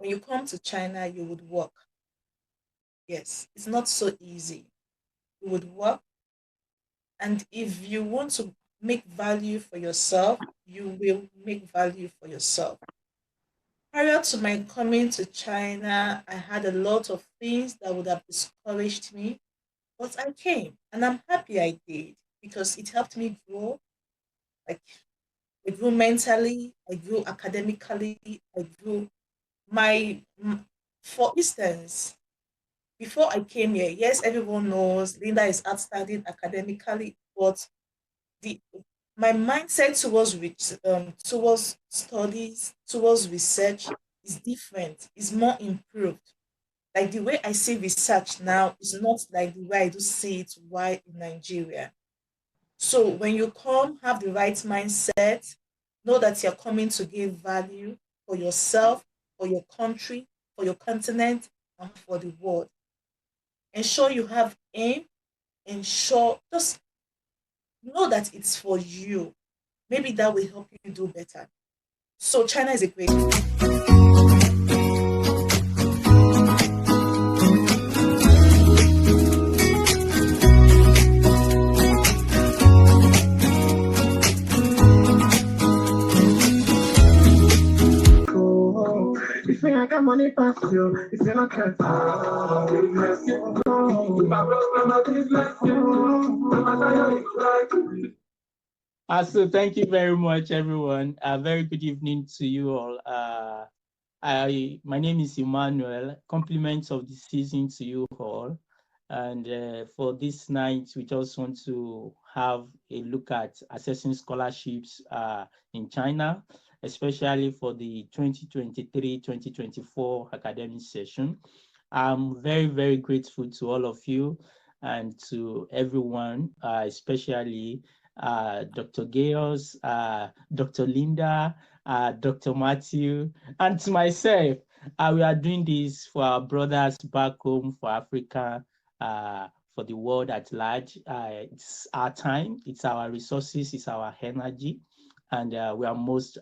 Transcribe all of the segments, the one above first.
when you come to China, you would work. Yes, it's not so easy. You would work, and if you want to make value for yourself, you will make value for yourself. Prior to my coming to China, I had a lot of things that would have discouraged me, but I came, and I'm happy I did because it helped me grow. Like, I grew mentally, I grew academically, I grew for instance, before I came here, yes, everyone knows Linda is outstanding academically, but the my mindset towards studies, towards research is different, is more improved. Like the way I see research now is not like the way I do see it while in Nigeria. So when you come, have the right mindset, know that you're coming to give value for yourself, for your country, for your continent, and for the world. Ensure you have aim, ensure just know that it's for you. Maybe that will help you do better. So China is a great You say I got money past you, you say I can't. So thank you very much, everyone. A very good evening to you all. My name is Emmanuel. Compliments of the season to you all. And for this night, we just want to have a look at assessing scholarships in China, especially for the 2023-2024 academic session. I'm very, very grateful to all of you and to everyone, especially Dr. Gayos, Dr. Linda, Dr. Matthew, and to myself. We are doing this for our brothers back home, for Africa, for the world at large. It's our time, it's our resources, it's our energy, and we are most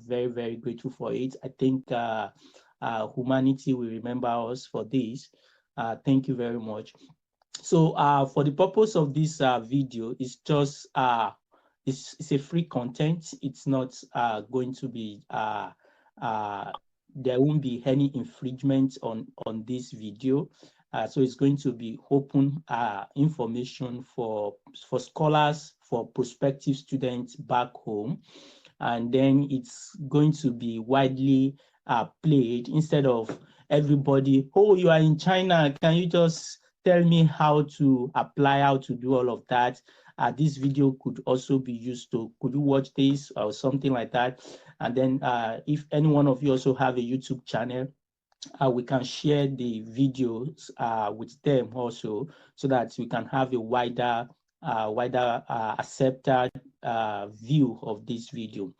very, very grateful for it. I think humanity will remember us for this. Thank you very much. So for the purpose of this video, it's just it's a free content. It's not going to be there won't be any infringement on this video. So it's going to be open information for scholars, for prospective students back home, and then it's going to be widely played instead of everybody. Oh, you are in China. Can you just tell me how to apply, how to do all of that? This video could also be used to, could you watch this or something like that? And then if any one of you also have a YouTube channel, we can share the videos with them also, so that we can have a wider accepted view of this video.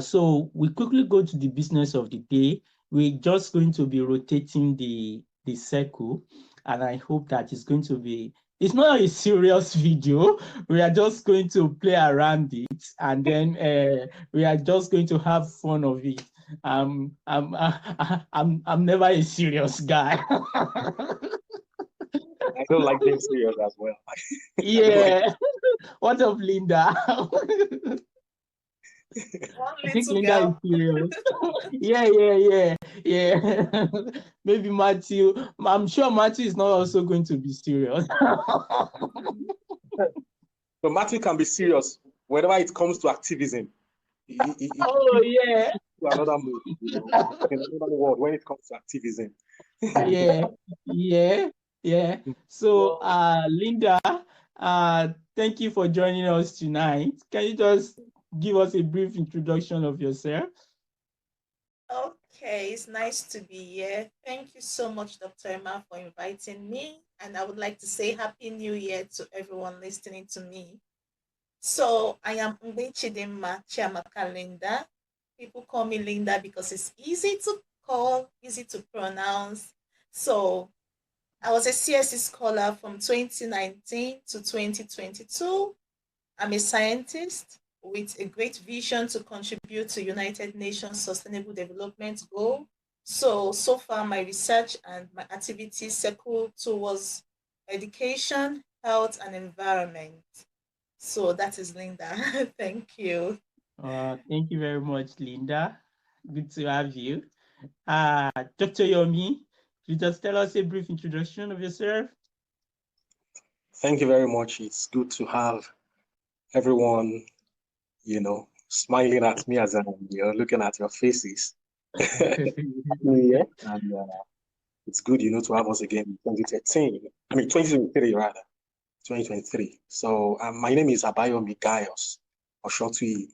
So we quickly go to the business of the day. We're just going to be rotating the circle, and I hope that it's going to be, it's not a serious video. We are just going to play around it, and then we are just going to have fun of it. I'm never a serious guy. I don't like being serious as well. Yeah. What of Linda? I think Linda is serious. Yeah. Maybe Matthew. I'm sure Matthew is not also going to be serious. So Matthew can be serious whenever it comes to activism. Oh yeah. To another move, in another world when it comes to activism. Yeah. So Linda, thank you for joining us tonight. Can you just give us a brief introduction of yourself? Okay, it's nice to be here. Thank you so much, Dr. Emma, for inviting me. And I would like to say Happy New Year to everyone listening to me. So I am Chidimma Chiamaka Linda. People call me Linda because it's easy to call, easy to pronounce. So I was a CSE scholar from 2019 to 2022. I'm a scientist with a great vision to contribute to United Nations Sustainable Development Goal So far, my research and my activities circle towards education, health, and environment. So that is Linda. Thank you. Thank you very much, Linda. Good to have you. Dr. Yomi, you just tell us a brief introduction of yourself. Thank you very much. It's good to have everyone, smiling at me as I'm, looking at your faces. Yeah, and it's good, to have us again in 2013. I mean, 2023 rather, 2023. So my name is Abayomi Gaius Oshotui.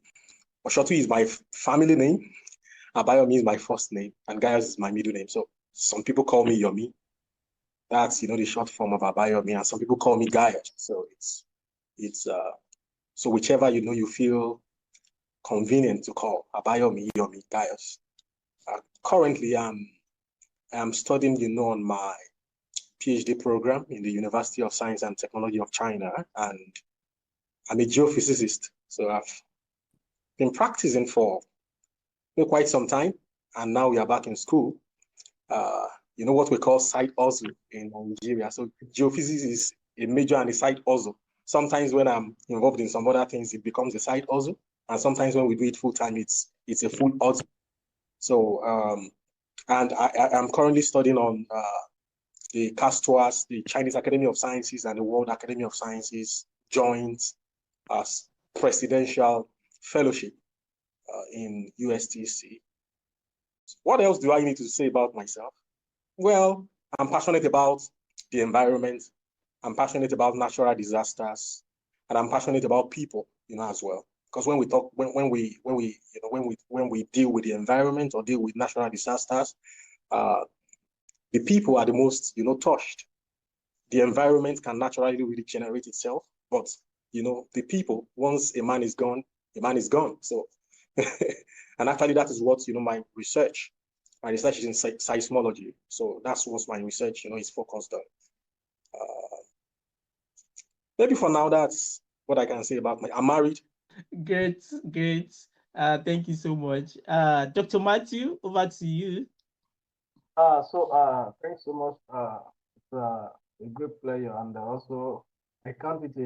Oshotui is my family name. Abayomi is my first name, and Gaius is my middle name. So some people call me Yomi. That's the short form of Abayomi, and some people call me Gaius. So it's so whichever you feel convenient to call Abayomi, Yomi, Gaius. Currently, I'm studying, on my PhD program in the University of Science and Technology of China, and I'm a geophysicist. So I've been practicing for quite some time, and now we are back in school. What we call side hustle in Nigeria. So geophysics is a major and a side hustle. Sometimes when I'm involved in some other things, it becomes a side hustle, and sometimes when we do it full time, it's a full hustle. So and I'm currently studying on the CASTOAS, the Chinese Academy of Sciences and the World Academy of Sciences joint as presidential fellowship in USTC. What else do I need to say about myself? Well, I'm passionate about the environment. I'm passionate about natural disasters, and I'm passionate about people, as well. Because when we talk, when we deal with the environment or deal with natural disasters, the people are the most, touched. The environment can naturally regenerate itself, but the people, once a man is gone, the man is gone. So, and actually, that is what my research is in seismology. So that's what my research, is focused on. Maybe for now, that's what I can say about I'm married. Great, great. Thank you so much. Dr. Matthew, over to you. Thanks so much. It's a great pleasure, and also I count it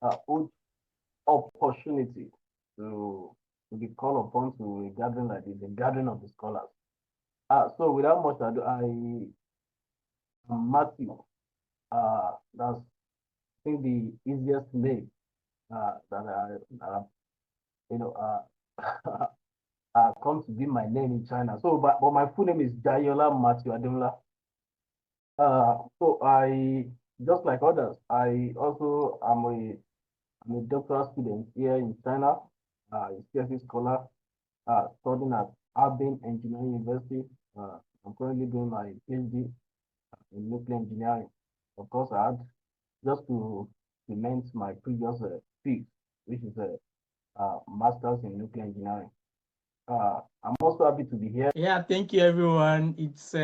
a good opportunity to be called upon to a gathering like this, the gathering of the scholars. So without much ado, I am Matthew. That's I think the easiest name that come to be my name in China. So, but my full name is Jayola Matthew Ademola. So I just like others, I also I'm a doctoral student here in China, a PhD scholar, studying at Harbin Engineering University. I'm currently doing my PhD in nuclear engineering. Of course, I had just to cement my previous field, which is a master's in nuclear engineering. I'm also happy to be here. Yeah, thank you, everyone. It's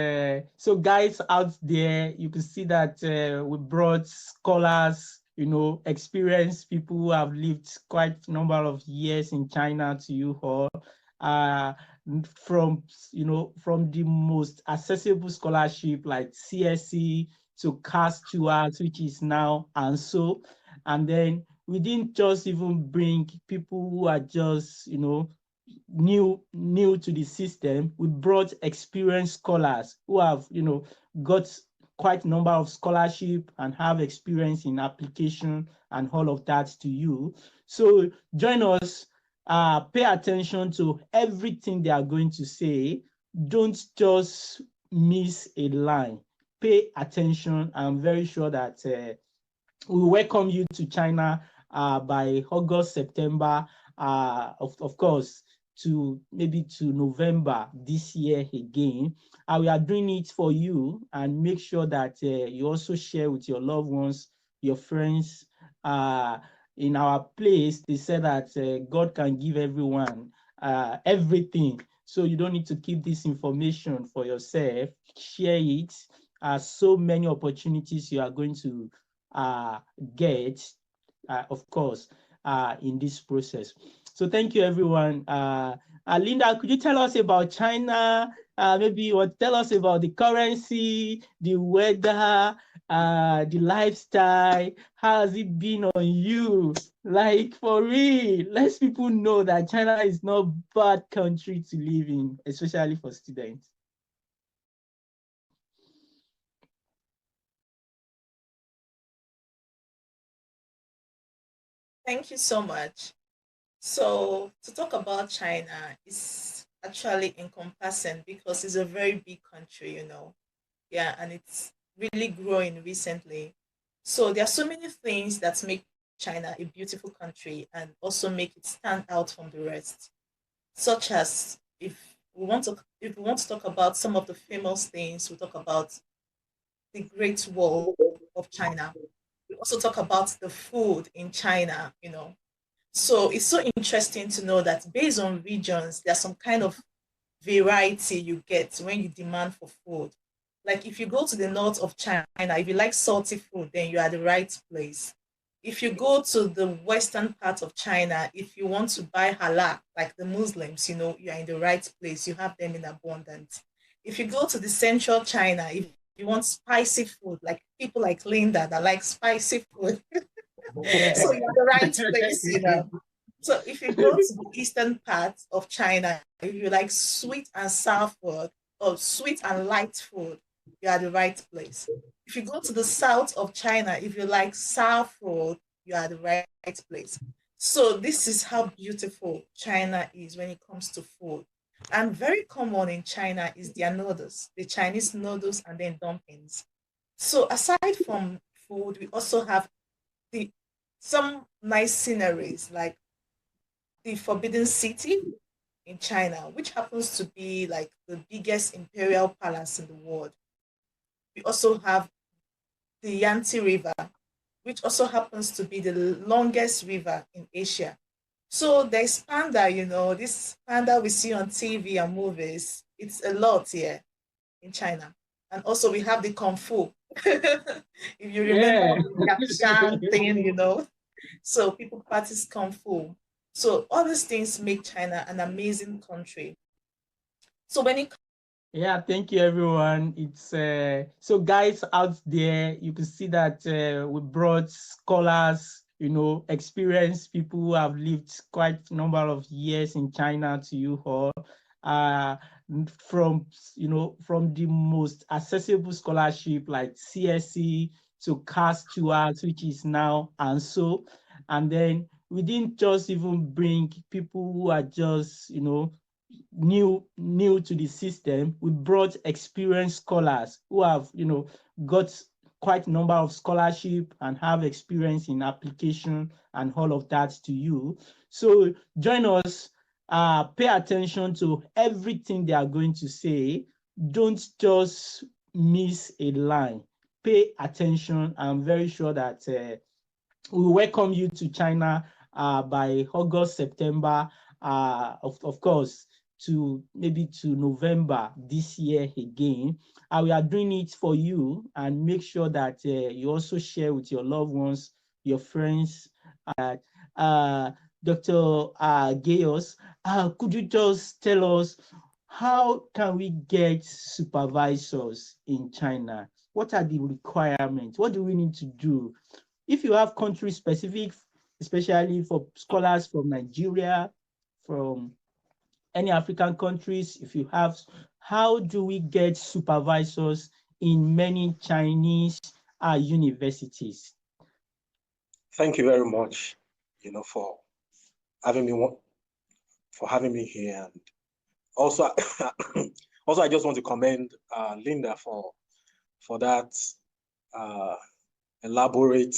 so guys out there, you can see that we brought scholars, experienced people who have lived quite a number of years in China to you all. From from the most accessible scholarship like CSC to CASTOAS, which is now ANSO, and then we didn't just even bring people who are just new to the system. We brought experienced scholars who have got quite a number of scholarship and have experience in application and all of that to you. So join us, pay attention to everything they are going to say. Don't just miss a line. Pay attention. I'm very sure that we welcome you to China by August, September, of course, to maybe to November this year again. We are doing it for you, and make sure that you also share with your loved ones, your friends. In our place, they said that God can give everyone everything. So you don't need to keep this information for yourself. Share it. So many opportunities you are going to get, of course, in this process. So thank you, everyone. Linda, could you tell us about China? Maybe you want to tell us about the currency, the weather, the lifestyle. How has it been on you? Like, for real, let people know that China is not a bad country to live in, especially for students. Thank you so much. So, to talk about China is actually encompassing because it's a very big country, you know. Yeah, and it's really growing recently. So, there are so many things that make China a beautiful country and also make it stand out from the rest, such as if we want to talk about some of the famous things, we talk about the Great Wall of China. We also talk about the food in China, you know. So it's so interesting to know that based on regions, there's some kind of variety you get when you demand for food. Like if you go to the north of China, if you like salty food, then you're at the right place. If you go to the western part of China, if you want to buy halal, like the Muslims, you know, you're in the right place. You have them in abundance. If you go to the central China, if you want spicy food, like people like Linda that like spicy food, so you're at the right place, you know. So if you go to the eastern part of China, if you like sweet and sour food or sweet and light food, you're at the right place. If you go to the south of China, if you like sour food, you're at the right place. So this is how beautiful China is when it comes to food. And very common in China is their noodles, the Chinese noodles and then dumplings. So aside from food, we also have the some nice sceneries like the Forbidden City in China, which happens to be like the biggest imperial palace in the world. We also have the Yangtze River, which also happens to be the longest river in Asia. So there's panda, you know, this panda we see on TV and movies. It's a lot here in China. And also we have the Kung Fu. If you remember Yeah. the Yakshan thing, you know, so people practice Kung Fu. So all these things make China an amazing country. So when it Yeah, thank you everyone. It's so guys out there, you can see that we brought scholars, you know, experienced people who have lived quite a number of years in China to you all. Uh, from from the most accessible scholarship like CSE to CAS tours, which is now ANSO, and then we didn't just even bring people who are just new to the system. We brought experienced scholars who have got quite a number of scholarship and have experience in application and all of that to you. So join us, pay attention to everything they are going to say. Don't just miss a line. Pay attention. I'm very sure that we welcome you to China by August, September, of course, to maybe to November this year again. We are doing it for you, and make sure that you also share with your loved ones, your friends. Uh, Dr. Gayos, could you just tell us how can we get supervisors in China? What are the requirements? What do we need to do? If you have country specific, especially for scholars from Nigeria, from any African countries, if you have, how do we get supervisors in many Chinese universities? Thank you very much, for having me here. And also, also I just want to commend Linda for that uh, elaborate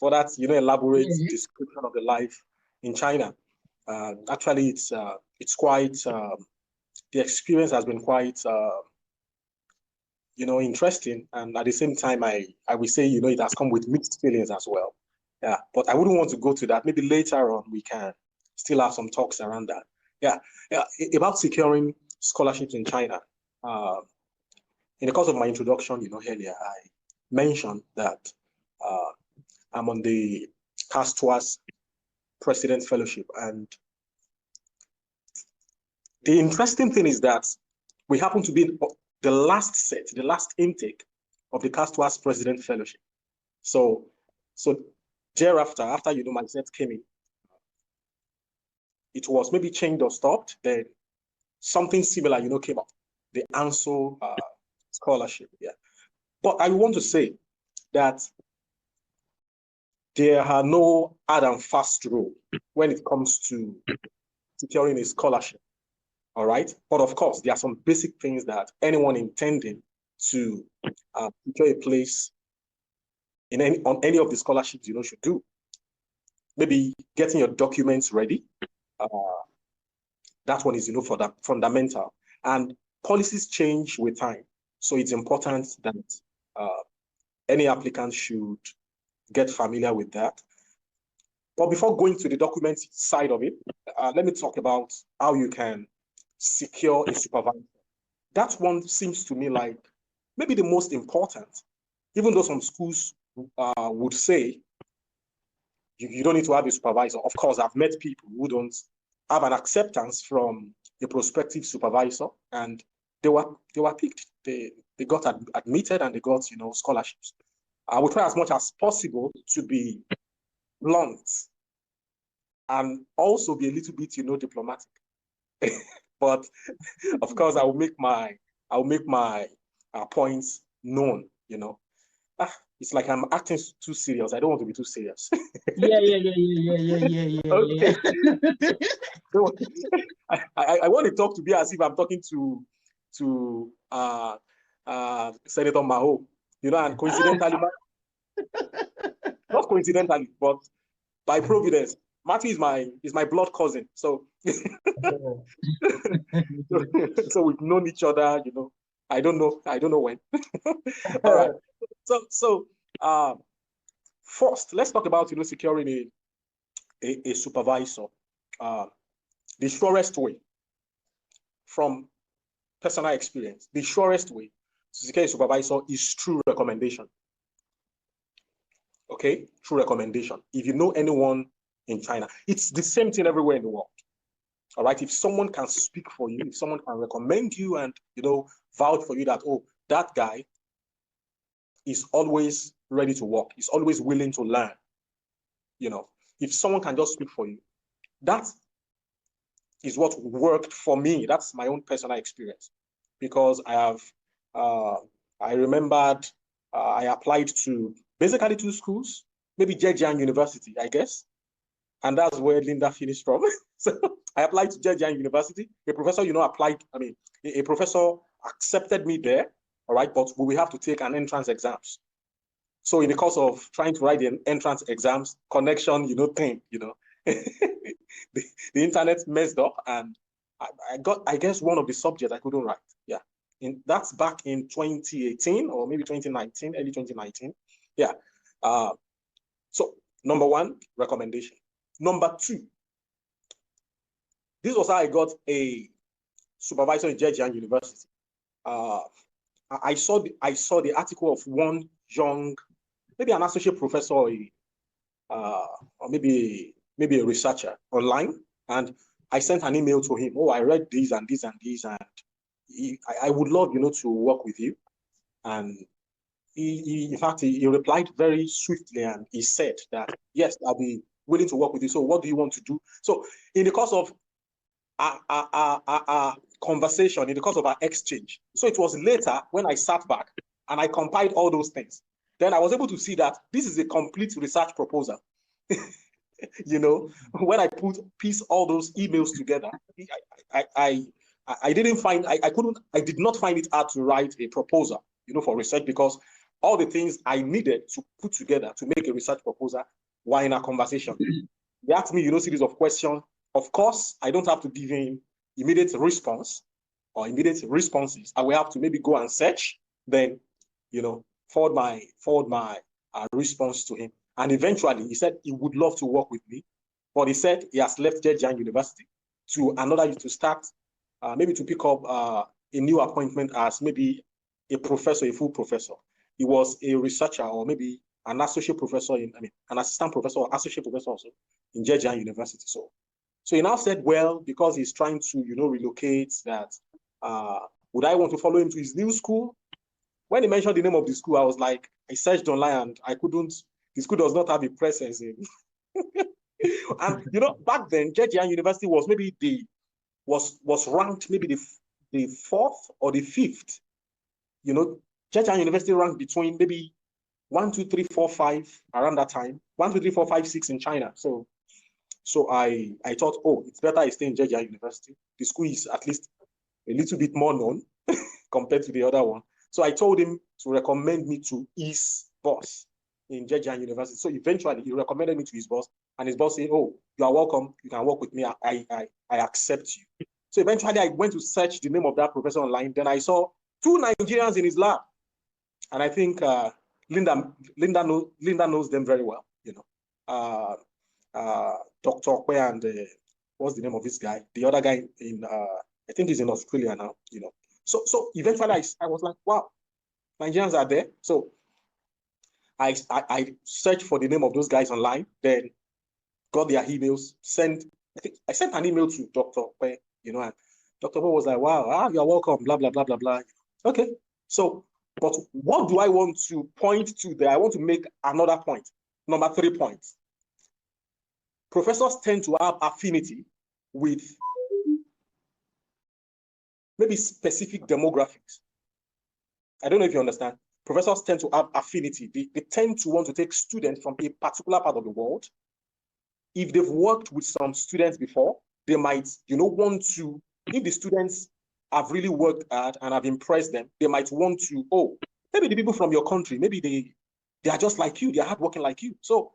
elaborate Yeah. description of the life in China. Actually, it's quite the experience has been quite interesting, and at the same time, I will say it has come with mixed feelings as well. Yeah, but I wouldn't want to go to that. Maybe later on we can still have some talks around that. Yeah, yeah. About securing scholarships in China. In the course of my introduction, earlier I mentioned that I'm on the CASTWAS President Fellowship, and the interesting thing is that we happen to be in the last set, the last intake of the Castwas President Fellowship. So thereafter, after my set came in, it was maybe changed or stopped. Then something similar, came up, the ANSO scholarship. Yeah, but I want to say that there are no hard and fast rule when it comes to securing a scholarship. All right, but of course, there are some basic things that anyone intending to secure a place in on any of the scholarships, should do. Maybe getting your documents ready. That one is, for that fundamental. And policies change with time, so it's important that any applicant should get familiar with that. But before going to the document side of it, let me talk about how you can secure a supervisor. That one seems to me like maybe the most important, even though some schools would say you don't need to have a supervisor. Of course, I've met people who don't have an acceptance from a prospective supervisor, and they were picked. They got admitted, and they got scholarships. I will try as much as possible to be blunt and also be a little bit diplomatic. But of course, I will make my points known. It's like I'm acting too serious. I don't want to be too serious. Yeah. Okay. I want to talk to be as if I'm talking to Senator Maho, and coincidentally, not coincidentally, but by providence, Matthew is my blood cousin. So so we've known each other, I don't know when. All right. So first, let's talk about securing a supervisor. The surest way, from personal experience, the surest way to secure a supervisor is through recommendation. Okay, through recommendation. If you know anyone in China, it's the same thing everywhere in the world. All right, if someone can speak for you, if someone can recommend you and vouch for you that, oh, that guy is always ready to work, he's always willing to learn. If someone can just speak for you, that is what worked for me. That's my own personal experience, because I remembered I applied to basically 2 schools, maybe Zhejiang University, I guess, and that's where Linda finished from. So I applied to Zhejiang University. A professor, applied. A professor accepted me there. All right, but we have to take an entrance exams. So in the course of trying to write the entrance exams, connection, thing, the internet messed up, and I got, I guess, one of the subjects I couldn't write. Yeah, that's back in 2018 or maybe 2019, early 2019. Yeah. So number 1, recommendation. Number 2, this was how I got a supervisor in Zhejiang University. I saw the article of one young, maybe an associate professor, or maybe a researcher online, and I sent an email to him. Oh, I read this and this and this, and I would love to work with you. And in fact, he replied very swiftly, and he said that yes, I'll be willing to work with you. So what do you want to do? So in the course of our conversation, in the course of our exchange, so it was later when I sat back and I compiled all those things, then I was able to see that this is a complete research proposal. When I piece all those emails together, I did not find it hard to write a proposal, for research, because all the things I needed to put together to make a research proposal were in a conversation. They asked me, series of questions. Of course, I don't have to give him immediate response or immediate responses. I will have to maybe go and search, then, forward my response to him. And eventually, he said he would love to work with me, but he said he has left Zhejiang University to start, maybe to pick up a new appointment as maybe a professor, a full professor. He was a researcher, or maybe an associate professor an assistant professor or associate professor also in Zhejiang University. So he now said, well, because he's trying to, relocate, that would I want to follow him to his new school? When he mentioned the name of the school, I was like, I searched online and I couldn't, the school does not have a presence in. And back then, JGN University was maybe was ranked maybe the fourth or the fifth. JGN University ranked between maybe 1, 2, 3, 4, 5 around that time. 1, 2, 3, 4, 5, 6 in China. So I thought, oh, it's better I stay in JGN University. The school is at least a little bit more known compared to the other one. So I told him to recommend me to his boss in JGN University. So eventually he recommended me to his boss, and his boss said, oh, you are welcome. You can work with me. I accept you. So eventually I went to search the name of that professor online. Then I saw 2 Nigerians in his lab. And I think Linda knows them very well, Dr. Kwe and what's the name of this guy? The other guy in I think he's in Australia now, So eventually I was like, wow, Nigerians are there. So I searched for the name of those guys online, then got their emails, I sent an email to Dr. Kwe, and Dr. Kwe was like, wow, you're welcome, blah, blah, blah, blah, blah. Okay. So, but what do I want to point to there? I want to make another point. Number 3 point. Professors tend to have affinity with maybe specific demographics. I don't know if you understand. Professors tend to have affinity. They tend to want to take students from a particular part of the world. If they've worked with some students before, they might, want to, if the students have really worked hard and have impressed them, they might want to, oh, maybe the people from your country, maybe they are just like you, they are hardworking like you. So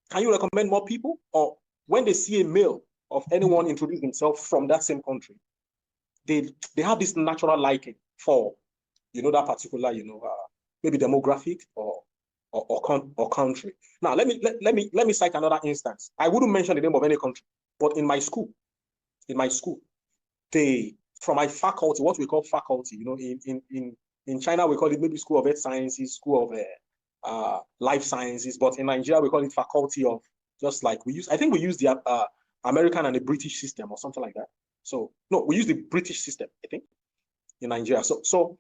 can you recommend more people? Or when they see a mail of anyone introduce themselves from that same country, they have this natural liking for, that particular, maybe demographic or country. Now, let me cite another instance. I wouldn't mention the name of any country, but in my school, from my faculty, what we call faculty, in China, we call it maybe School of Earth Sciences, School of Life Sciences, but in Nigeria, we call it Faculty of, just like I think we use the American and the British system or something like that. So, no, we use the British system, I think, in Nigeria. So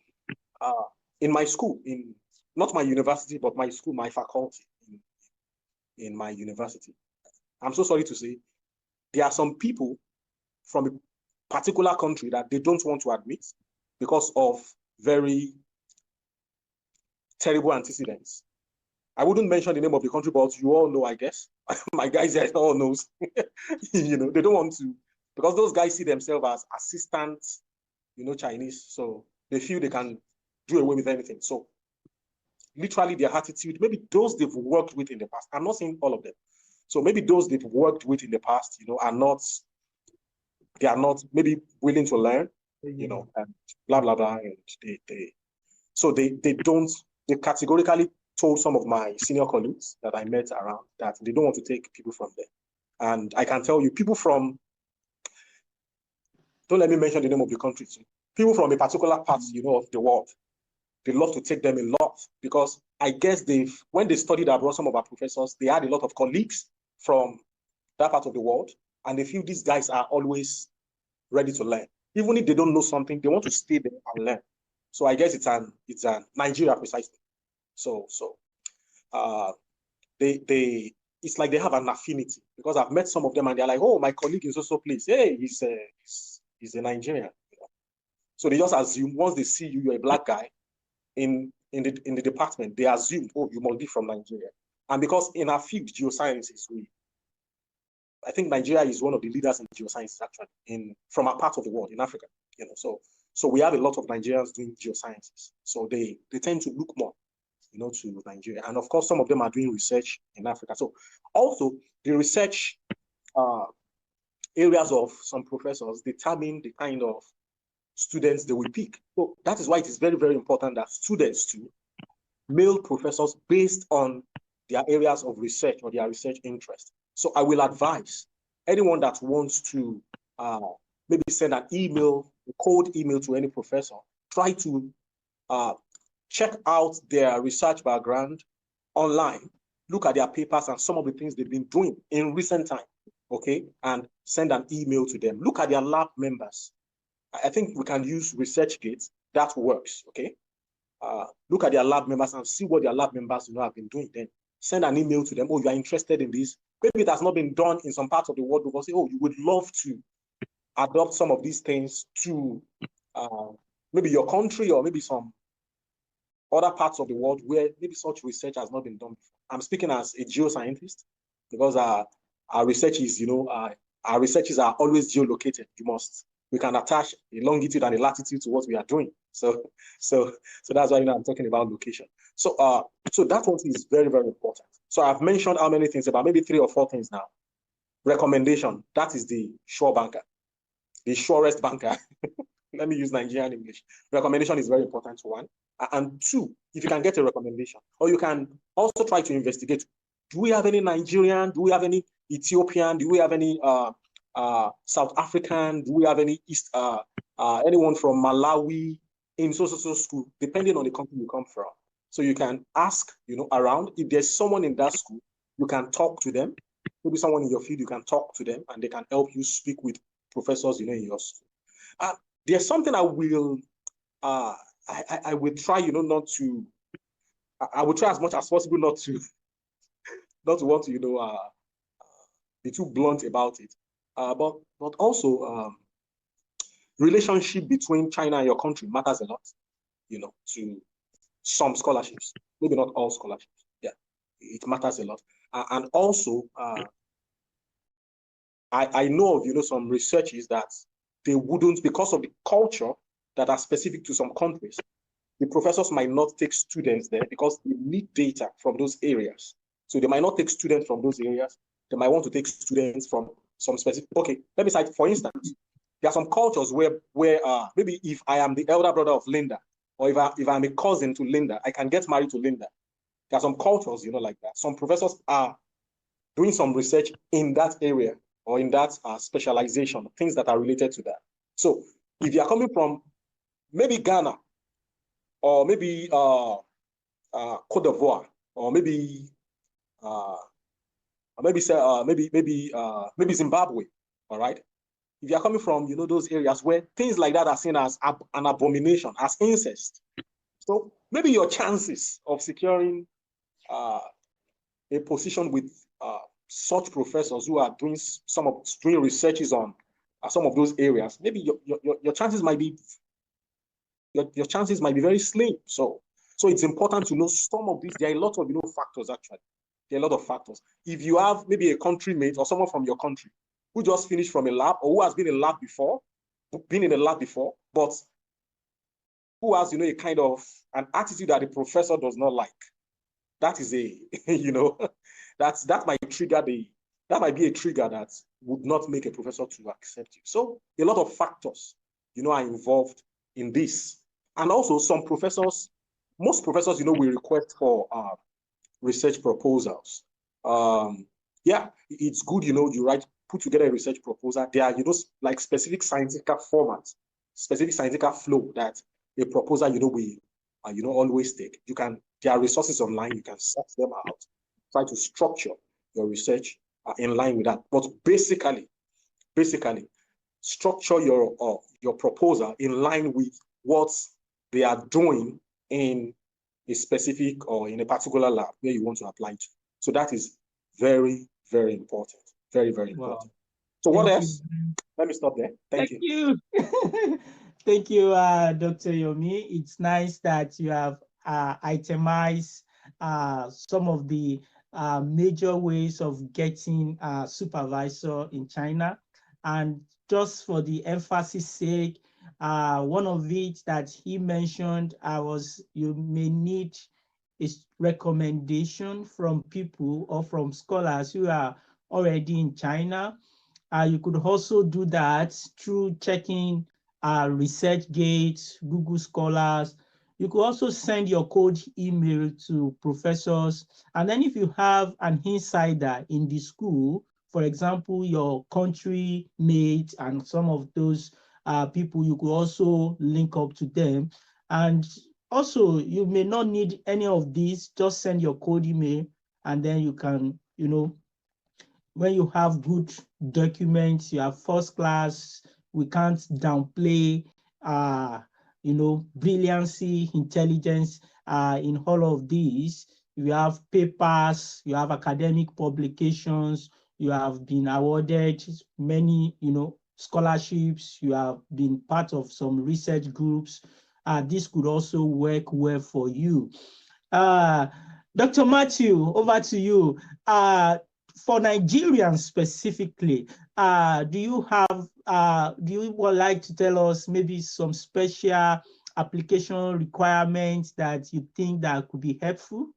in my school, not my university, but my school, my faculty in my university, I'm so sorry to say, there are some people from a particular country that they don't want to admit because of very terrible antecedents. I wouldn't mention the name of the country, but you all know, I guess. My guys here all knows. They don't want to, because those guys see themselves as assistant, Chinese. So they feel they can do away with anything. So literally their attitude, maybe those they've worked with in the past, I'm not saying all of them. So maybe those they've worked with in the past, they are not maybe willing to learn, and blah, blah, blah. And they categorically told some of my senior colleagues that I met around that they don't want to take people from there. And I can tell you, people from, don't let me mention the name of the country too, people from a particular part, of the world, they love to take them a lot, because I guess when they studied abroad, some of our professors, they had a lot of colleagues from that part of the world, and they feel these guys are always ready to learn. Even if they don't know something, they want to stay there and learn. So I guess it's an Nigeria precisely. So it's like they have an affinity, because I've met some of them and they're like, oh, my colleague is also place. Hey, he's a Nigerian. So they just assume, once they see you're a black guy in the department, they assume, oh, you must be from Nigeria. And because in our field, geosciences, I think Nigeria is one of the leaders in geosciences, actually, from our part of the world, in Africa. So we have a lot of Nigerians doing geosciences. So they tend to look more, to Nigeria. And of course, some of them are doing research in Africa. So also the research areas of some professors determine the kind of students they will pick. So that is why it is very, very important that students too, male professors, based on their areas of research or their research interest. So I will advise anyone that wants to maybe send an email, a cold email to any professor, try to check out their research background online, look at their papers and some of the things they've been doing in recent time. okay, and send an email to them. Look at their lab members. I think we can use ResearchGate. That works, okay? Look at their lab members and see what their lab members have been doing. Then send an email to them. Oh, you are interested in this. Maybe it has not been done in some parts of the world, but say, oh, you would love to adopt some of these things to maybe your country or maybe some other parts of the world where maybe such research has not been done before. I'm speaking as a geoscientist because our research is, our researches are always geolocated. We can attach a longitude and a latitude to what we are doing. So that's why I'm talking about location. So that one is very, very important. So I've mentioned how many things, about maybe 3 or 4 things now. Recommendation, that is the sure banker, the surest banker. Let me use Nigerian English. Recommendation is very important, one. And 2, if you can get a recommendation, or you can also try to investigate, do we have any Nigerian? Do we have any Ethiopian? Do we have any South African? Do we have any anyone from Malawi in so school, depending on the country you come from? So you can ask, around. If there's someone in that school, you can talk to them. Maybe someone in your field, you can talk to them, and they can help you speak with professors, in your school. There's something I will try, not to. I will try as much as possible not to want to, be too blunt about it. But also, relationship between China and your country matters a lot, to some scholarships, maybe not all scholarships. Yeah, it matters a lot. And also, I know of, some researches that they wouldn't, because of the culture that are specific to some countries, the professors might not take students there because they need data from those areas. So they might not take students from those areas. They might want to take students from some specific. Okay, let me cite, for instance, there are some cultures where maybe if I am the elder brother of Linda, or if I'm a cousin to Linda, I can get married to Linda. There are some cultures, like that. Some professors are doing some research in that area or in that specialization, things that are related to that. So if you are coming from maybe Ghana, or maybe Cote d'Ivoire, or maybe Zimbabwe, all right? If you are coming from, those areas where things like that are seen as an abomination, as incest, so maybe your chances of securing a position with such professors who are doing researches on some of those areas, maybe your chances might be your chances might be very slim. So it's important to know some of these. There are a lot of factors actually. There are a lot of factors. If you have maybe a country mate or someone from your country who just finished from a lab or who has been in a lab before, but who has a kind of an attitude that the professor does not like, that is a that might be a trigger that would not make a professor to accept you. So a lot of factors are involved in this. And also most professors we request for research proposals. Yeah, it's good you put together a research proposal. There are like specific scientific formats, specific scientific flow that a proposal we always take. There are resources online, you can search them out, try to structure your research in line with that. But basically structure your proposal in line with what they are doing in a specific or in a particular lab where you want to apply to. So that is very, very important. Very, very important. Wow. So what else? Let me stop there. Thank you. Thank you, Dr. Yomi. It's nice that you have itemized some of the major ways of getting a supervisor in China. And just for the emphasis sake, one of it that he mentioned was you may need a recommendation from people or from scholars who are already in China. You could also do that through checking ResearchGate, Google Scholars. You could also send your cold email to professors. And then if you have an insider in the school, for example, your country mate and some of those people, you could also link up to them. And also, you may not need any of these. Just send your cold email, and then you can, when you have good documents, you have first class, we can't downplay, brilliancy, intelligence in all of these. You have papers, you have academic publications, you have been awarded many, scholarships, you have been part of some research groups. This could also work well for you. Uh, Dr. Matthew, over to you. For Nigerians specifically, do you would like to tell us maybe some special application requirements that you think that could be helpful?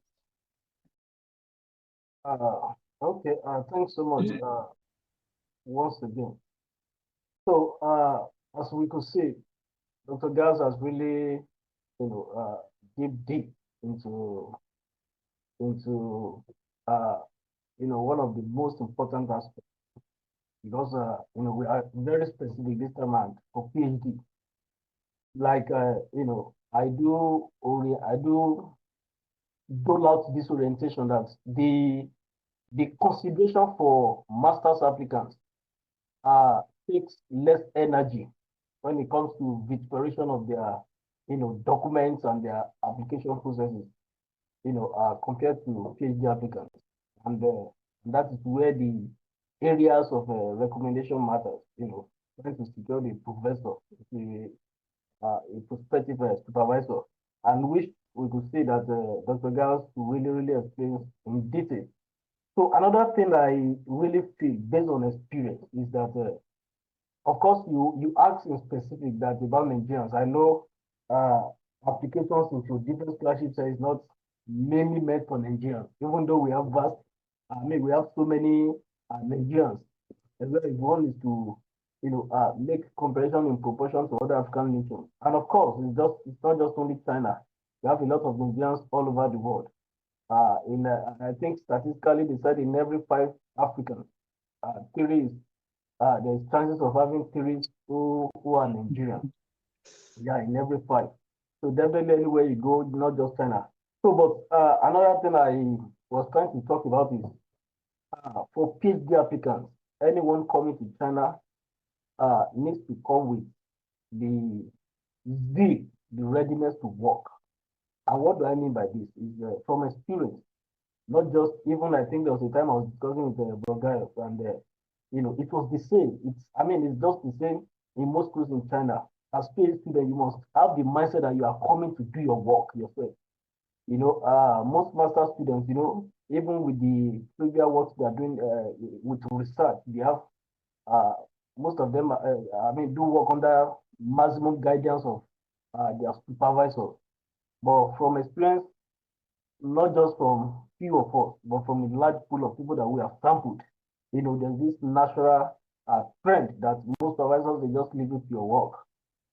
Okay, thanks so much once again. So, as we could see, Dr. Gaz has really, deep into one of the most important aspects because we are very specific this time around for PhD. Like I do dole out this orientation that the consideration for master's applicants takes less energy when it comes to preparation of their documents and their application processes compared to PhD applicants. And that is where the areas of recommendation matters, trying to secure the professor, a prospective supervisor, and which we could say that Dr. Gals really, really explains in detail. So another thing I really feel based on experience is that, of course, you ask in specific that about Nigerians. I know applications into different scholarships is not mainly meant for Nigerians, even though we have we have so many Nigerians. As well as one is to, make comparison in proportion to other African nations. And of course, it's not just only China. We have a lot of Nigerians all over the world. I think statistically they said in every 5 Africans, three there's chances of having three who are Nigerian. Yeah, in every 5. So definitely anywhere you go, not just China. So, but another thing I was trying to talk about is for PhD applicants, anyone coming to China needs to come with the zeal, the readiness to work. And what do I mean by this? Is from experience, not just even I think there was a time I was discussing with Bulgarians and it was the same. It's just the same in most schools in China. As PhD student, you must have the mindset that you are coming to do your work yourself. Most master students, even with the previous work they are doing with research, they have most of them, do work under maximum guidance of their supervisors. But from experience, not just from few of us, but from a large pool of people that we have sampled, there's this natural trend that most supervisors, they just leave it to your work.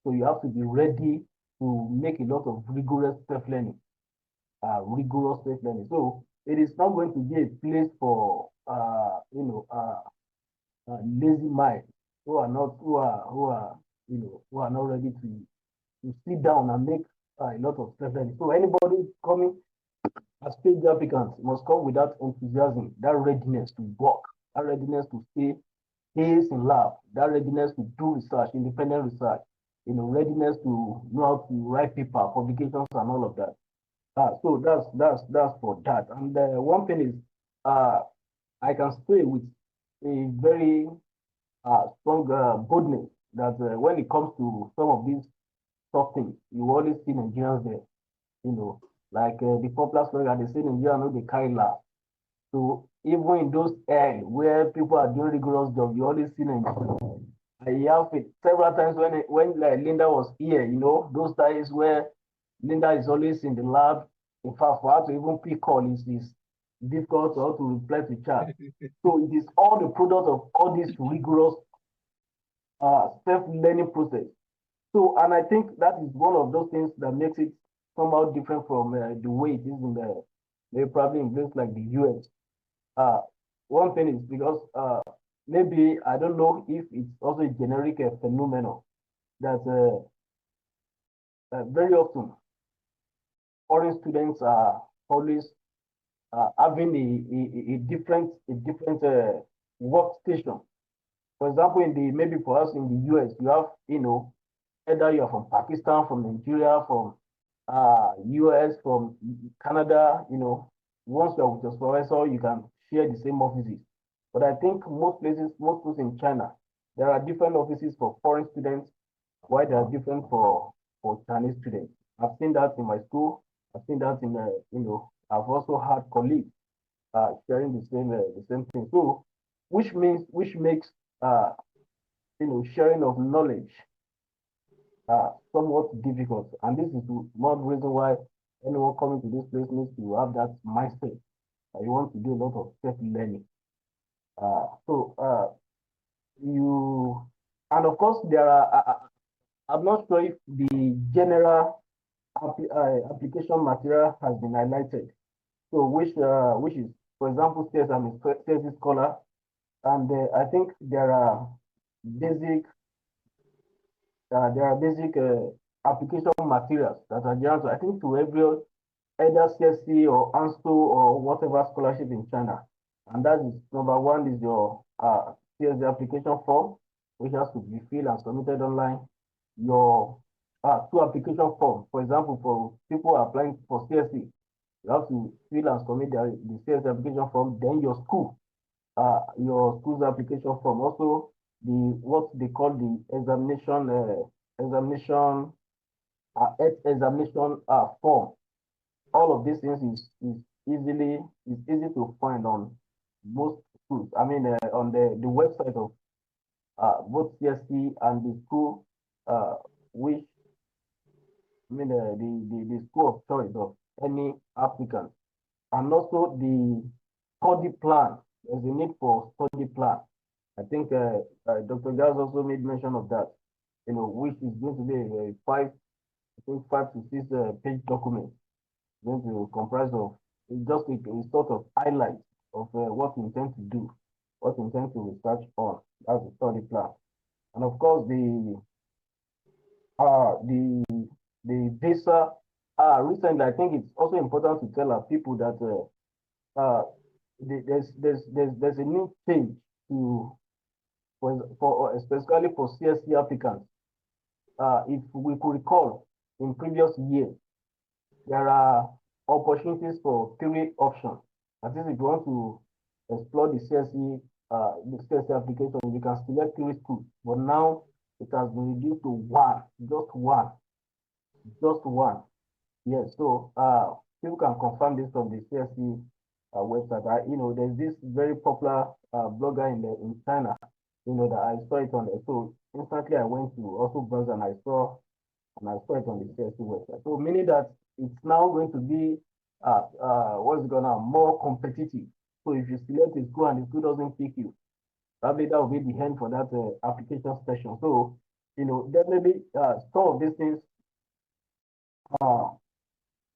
So you have to be ready to make a lot of rigorous self-learning. So it is not going to be a place for lazy minds who are not ready to sit down and make a lot of self-learning. So anybody coming as PhD applicants must come with that enthusiasm, that readiness to work, that readiness to stay days in lab, that readiness to do research, independent research, readiness to know how to write paper, publications, and all of that. So that's for that. And one thing is, I can say with a very strong boldness that when it comes to some of these tough things, you always see Nigerians there. Like the popular slogan, they say Nigeria know they carry last. So even in those areas where people are doing rigorous job, you always see Nigeria. I have it several times when Linda was here, those times where Linda is always in the lab. In fact, for her to even pick call is difficult or to reply to chat. So it is all the product of all this rigorous self-learning process. So, and I think that is one of those things that makes it somehow different from the way it is in probably in places like the US. One thing is because maybe I don't know if it's also a generic phenomenon that very often foreign students are always having a different workstation. For example, maybe for us in the US, you have, either you're from Pakistan, from Nigeria, from US, from Canada, once you're with your supervisor, you can share the same offices. But I think most schools in China, there are different offices for foreign students, while they are different for Chinese students. I've seen that in my school. I've seen that I've also had colleagues sharing the same thing. So, which makes sharing of knowledge somewhat difficult. And this is one reason why anyone coming to this place needs to have that mindset that you want to do a lot of self-learning. And of course, there are, I'm not sure if the general application material has been highlighted. So, which is, for example, says I'm a scholar, and I think there are basic application materials that are general, I think, to every either CSC or ANSO or whatever scholarship in China. And that is, number one is your CSC application form, which has to be filled and submitted online. Your two application forms, for example, for people applying for CSC, you have to fill and submit the CSC application form. Then your school's application form. Also, what they call the examination form. All of these things is easy to find on most schools. I mean, on the website of both CSC and the school, which I mean the school of choice of any applicant, and also the study plan. There's a need for study plan. I think Dr. Gaz also made mention of that. Which is going to be a 5 to 6 page document, going to comprise of just a sort of highlight of what we intend to do, what we intend to research on. That's the study plan. And of course, the visa. Recently, I think it's also important to tell our people that there's a new change for especially for CSC applicants. If we could recall, in previous years, there are opportunities for 3 options. That is, if you want to explore the CSC application, you can select 3 schools. But now it has been reduced to one, just one. Yes, so people can confirm this from the CSC website. There's this very popular blogger in China, that I saw it on there. So instantly I went to also browse and I saw it on the CSC website. So meaning that it's now going to be more competitive. So if you select a school and the school doesn't pick you, probably that will be the end for that application session. So definitely some of these things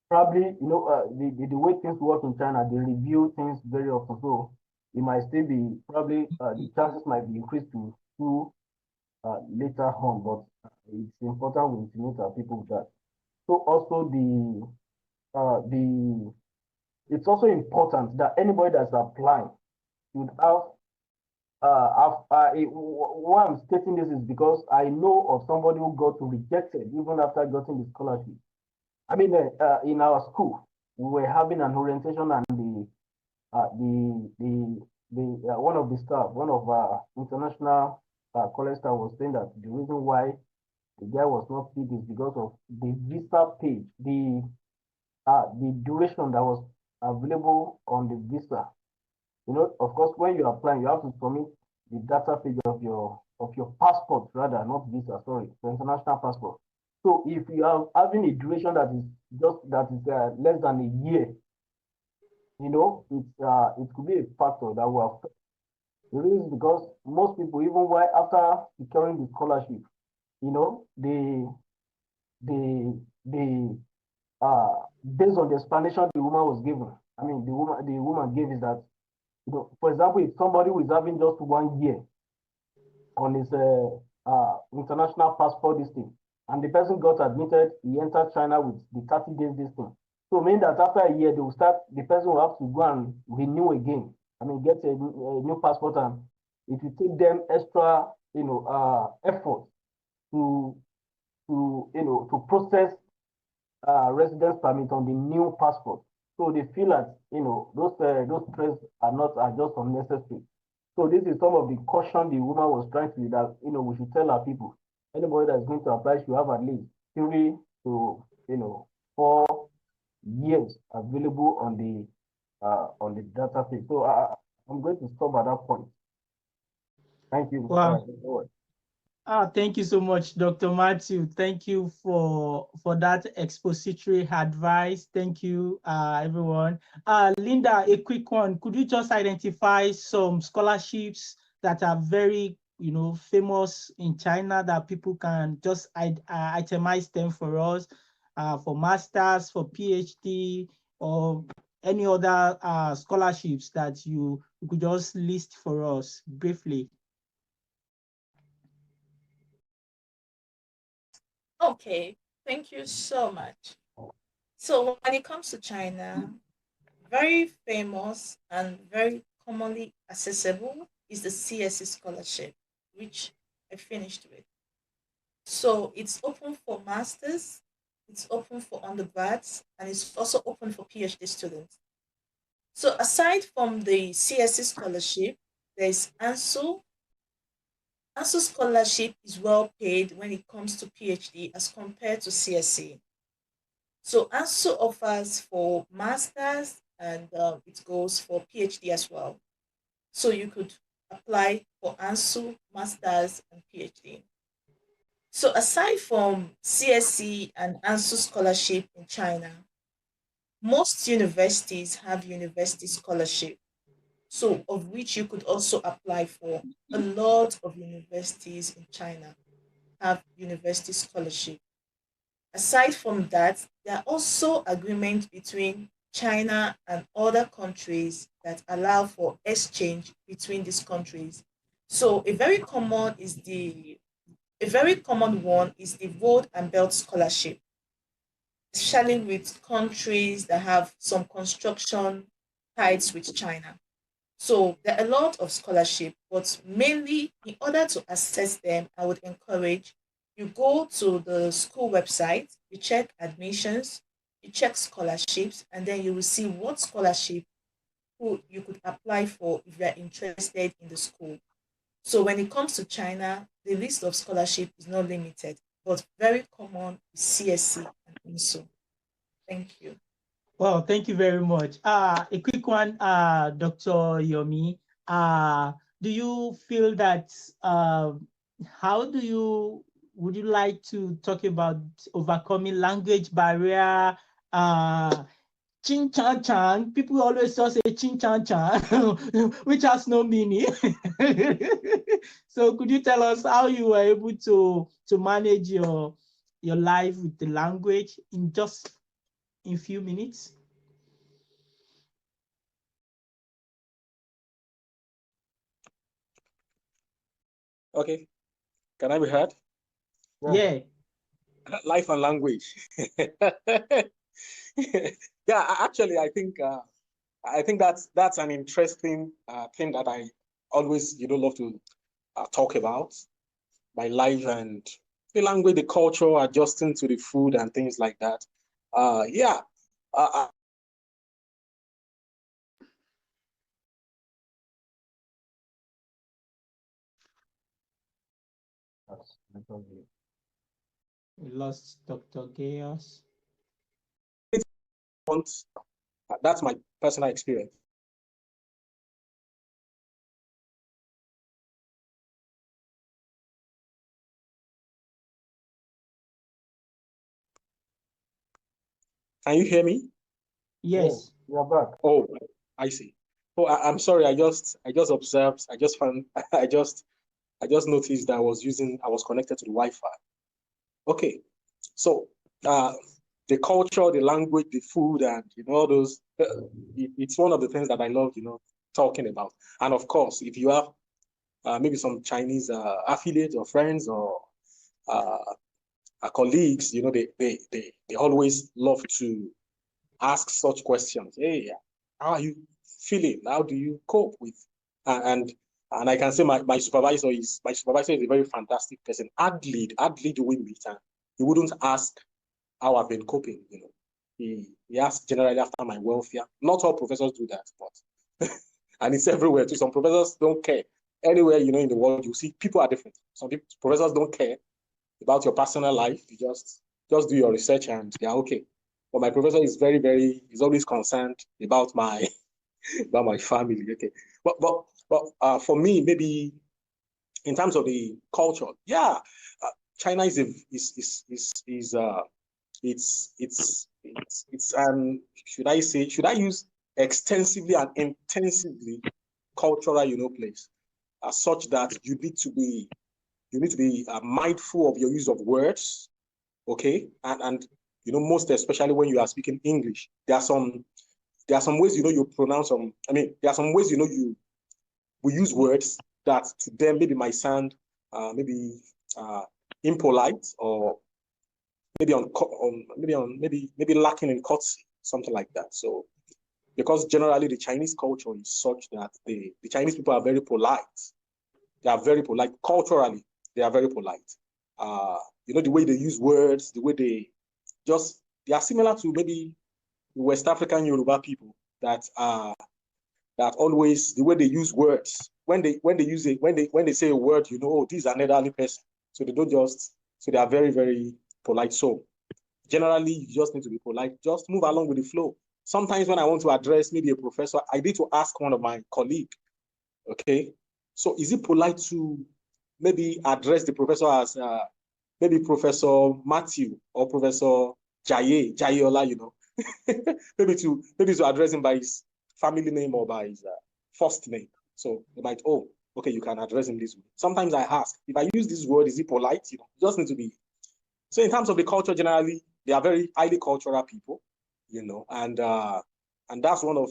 probably the way things work in China, they review things very often. So it might still be probably the chances might be increased to 2 later on, but it's important we intimate our people with that. So also it's also important that anybody that's applying should have why I'm stating this is because I know of somebody who got rejected even after getting the scholarship. I mean, in our school, we were having an orientation, and one of the staff, one of our international college staff, was saying that the reason why the guy was not picked is because of the visa page, the duration that was available on the visa. Of course, when you're applying, you have to submit the data page of your passport, rather, not visa, sorry, the international passport. So if you are having a duration that is less than a year, it could be a factor that will affect. The reason is because most people, even while after securing the scholarship, based on the explanation the woman was given, I mean the woman gave is that, for example, if somebody who is having just 1 year on his international passport this thing, and the person got admitted, he entered China with the 30 days this thing. So meaning that after a year, the person will have to go and renew again. I mean, get a new passport and it will take them extra, effort to to process residence permit on the new passport. So they feel that those stress are just unnecessary. So this is some of the caution the woman was trying to that we should tell our people. Anybody that's going to apply should have at least 3 to 4 years available on the database. So I'm going to stop at that point. Thank you. Wow. Thank you so much, Dr. Matthew. Thank you for that expository advice. Thank you, everyone. Linda, a quick one. Could you just identify some scholarships that are very, famous in China that people can just itemize them for us, for masters, for PhD, or any other scholarships that you could just list for us briefly? Okay, thank you so much. So when it comes to China, very famous and very commonly accessible is the CSE scholarship, which I finished with. So it's open for masters, it's open for undergrads, and it's also open for PhD students. So aside from the CSE scholarship, there's ANSO. ANSO scholarship is well paid when it comes to PhD as compared to CSE. So ANSO offers for masters and it goes for PhD as well. So you could apply for ANSO, masters, and PhD. So aside from CSE and ANSO scholarship in China, most universities have university scholarship. So of which you could also apply for. A lot of universities in China have university scholarship. Aside from that, there are also agreements between China and other countries that allow for exchange between these countries. So a very common one is the Road and Belt Scholarship, especially with countries that have some construction ties with China. So there are a lot of scholarship, but mainly in order to access them, I would encourage you go to the school website, you check admissions, you check scholarships, and then you will see what scholarship you could apply for if you are interested in the school. So when it comes to China, the list of scholarship is not limited, but very common is CSC and ANSO. Thank you. Well, thank you very much. A quick one, Dr. Yomi. Do you feel that how would you like to talk about overcoming language barrier? Chin chan chan. People always just say chin chan chan, which has no meaning. So could you tell us how you were able to manage your life with the language in just in few minutes? Okay, can I be heard? Yeah. Life and language. Yeah, actually, I think that's an interesting thing that I always love to talk about. My life and the language, the culture, adjusting to the food and things like that. Yeah. We lost Dr. Gaius. That's my personal experience. Can you hear me? Yes. You're back. Oh, I see. Oh, I'm sorry. I just observed. I just found. I just noticed that I was connected to the Wi-Fi. Okay, so the culture, the language, the food, and all those. It's one of the things that I love, talking about. And of course, if you have maybe some Chinese affiliates or friends or colleagues, they always love to ask such questions. Hey, how are you feeling? How do you cope with? And And I can say my supervisor is a very fantastic person. Ad lead will meet, and he wouldn't ask how I've been coping, you know. He asks generally after my welfare. Not all professors do that, but and it's everywhere too. Some professors don't care. Anywhere, you know, in the world, you see people are different. Some people, professors don't care about your personal life. You just do your research and they're okay. But my professor is he's always concerned about my about my family. Okay. But for me, maybe in terms of the culture, yeah, China is should I say, should I use extensively and intensively cultural, you know, place, such that you need to be mindful of your use of words, okay, and you know, most especially when you are speaking English, there are some ways, you know, you pronounce some. I mean, there are some ways, you know, we use words that to them maybe might sound maybe impolite, or maybe lacking in courtesy, something like that. So because generally the Chinese culture is such that the Chinese people are very polite. They are very polite culturally. They are very polite. You know, the way they use words, the way they are similar to maybe West African Yoruba people that always, the way they use words, when they say a word, you know, oh, this is an elderly person. So they don't just, so they are very, very polite. So generally, you just need to be polite. Just move along with the flow. Sometimes when I want to address maybe a professor, I need to ask one of my colleagues, okay, so is it polite to maybe address the professor as maybe Professor Matthew or Professor Jayola, you know, maybe to address him by his family name or by his first name. So they might, oh, okay, you can address him this way. Sometimes I ask, if I use this word, is it polite? You know, you just need to be. So in terms of the culture, generally, they are very highly cultural people, you know, and that's one of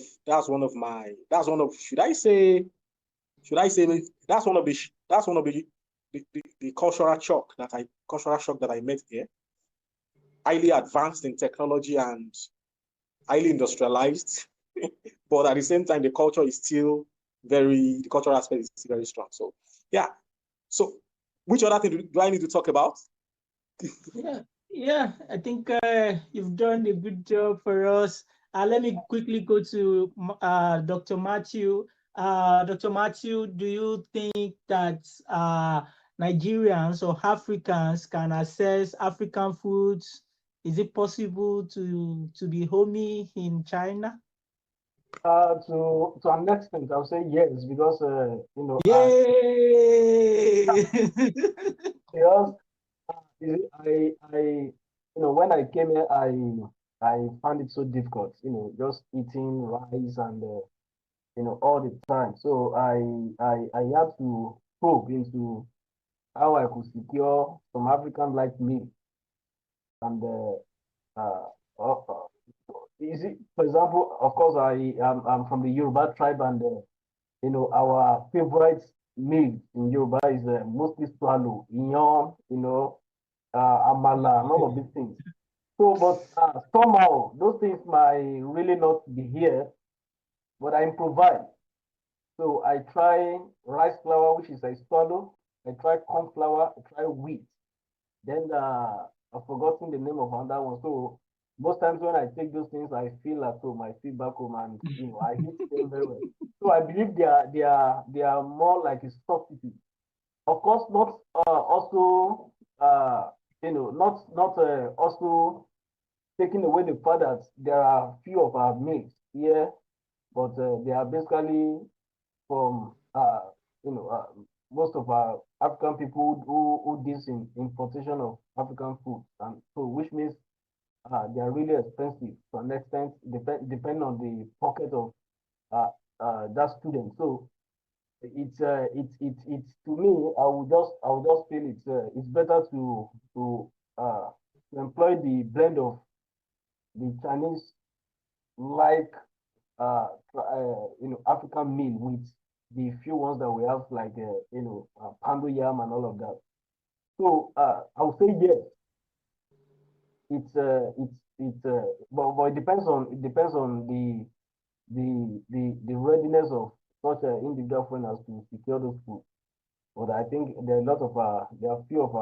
should I say that's one of the cultural shock that I met here. Highly advanced in technology and highly industrialized, but at the same time, the cultural aspect is still very strong. So yeah. So which other thing do I need to talk about? Yeah, I think you've done a good job for us. Let me quickly go to Dr. Matthew. Dr. Matthew, do you think that Nigerians or Africans can access African foods? Is it possible to be homey in China? To an extent, I'll say yes, because you know, Yay! because you know, when I came here, I found it so difficult, you know, just eating rice and you know, all the time. So I had to probe into how I could secure some African like meal. And is it, for example, of course, I'm from the Yoruba tribe, and you know, our favorite meal in Yoruba is mostly swallow, iyan, you know, amala, and all of these things. So, but somehow those things might really not be here, but I improvise. So I try rice flour, which is a swallow. I try corn flour. I try wheat. Then I've forgotten the name of another one. So most times when I take those things, I feel at home. I feel back home, and you know, I eat them very well. So I believe they are more like a substitute. Of course, not also you know, not also taking away the fact that there are few of our mates here, but they are basically from you know, most of our African people who deals in importation of African food, and so which means they are really expensive to an extent, depend on the pocket of that student. So it's to me, I would just feel it's better uh, to employ the blend of the Chinese like you know, African meal with the few ones that we have, like you know, pando yam and all of that. So I would say yes. But it depends on the readiness of such an individual friend as to secure those food. But I think there are a lot of there are few of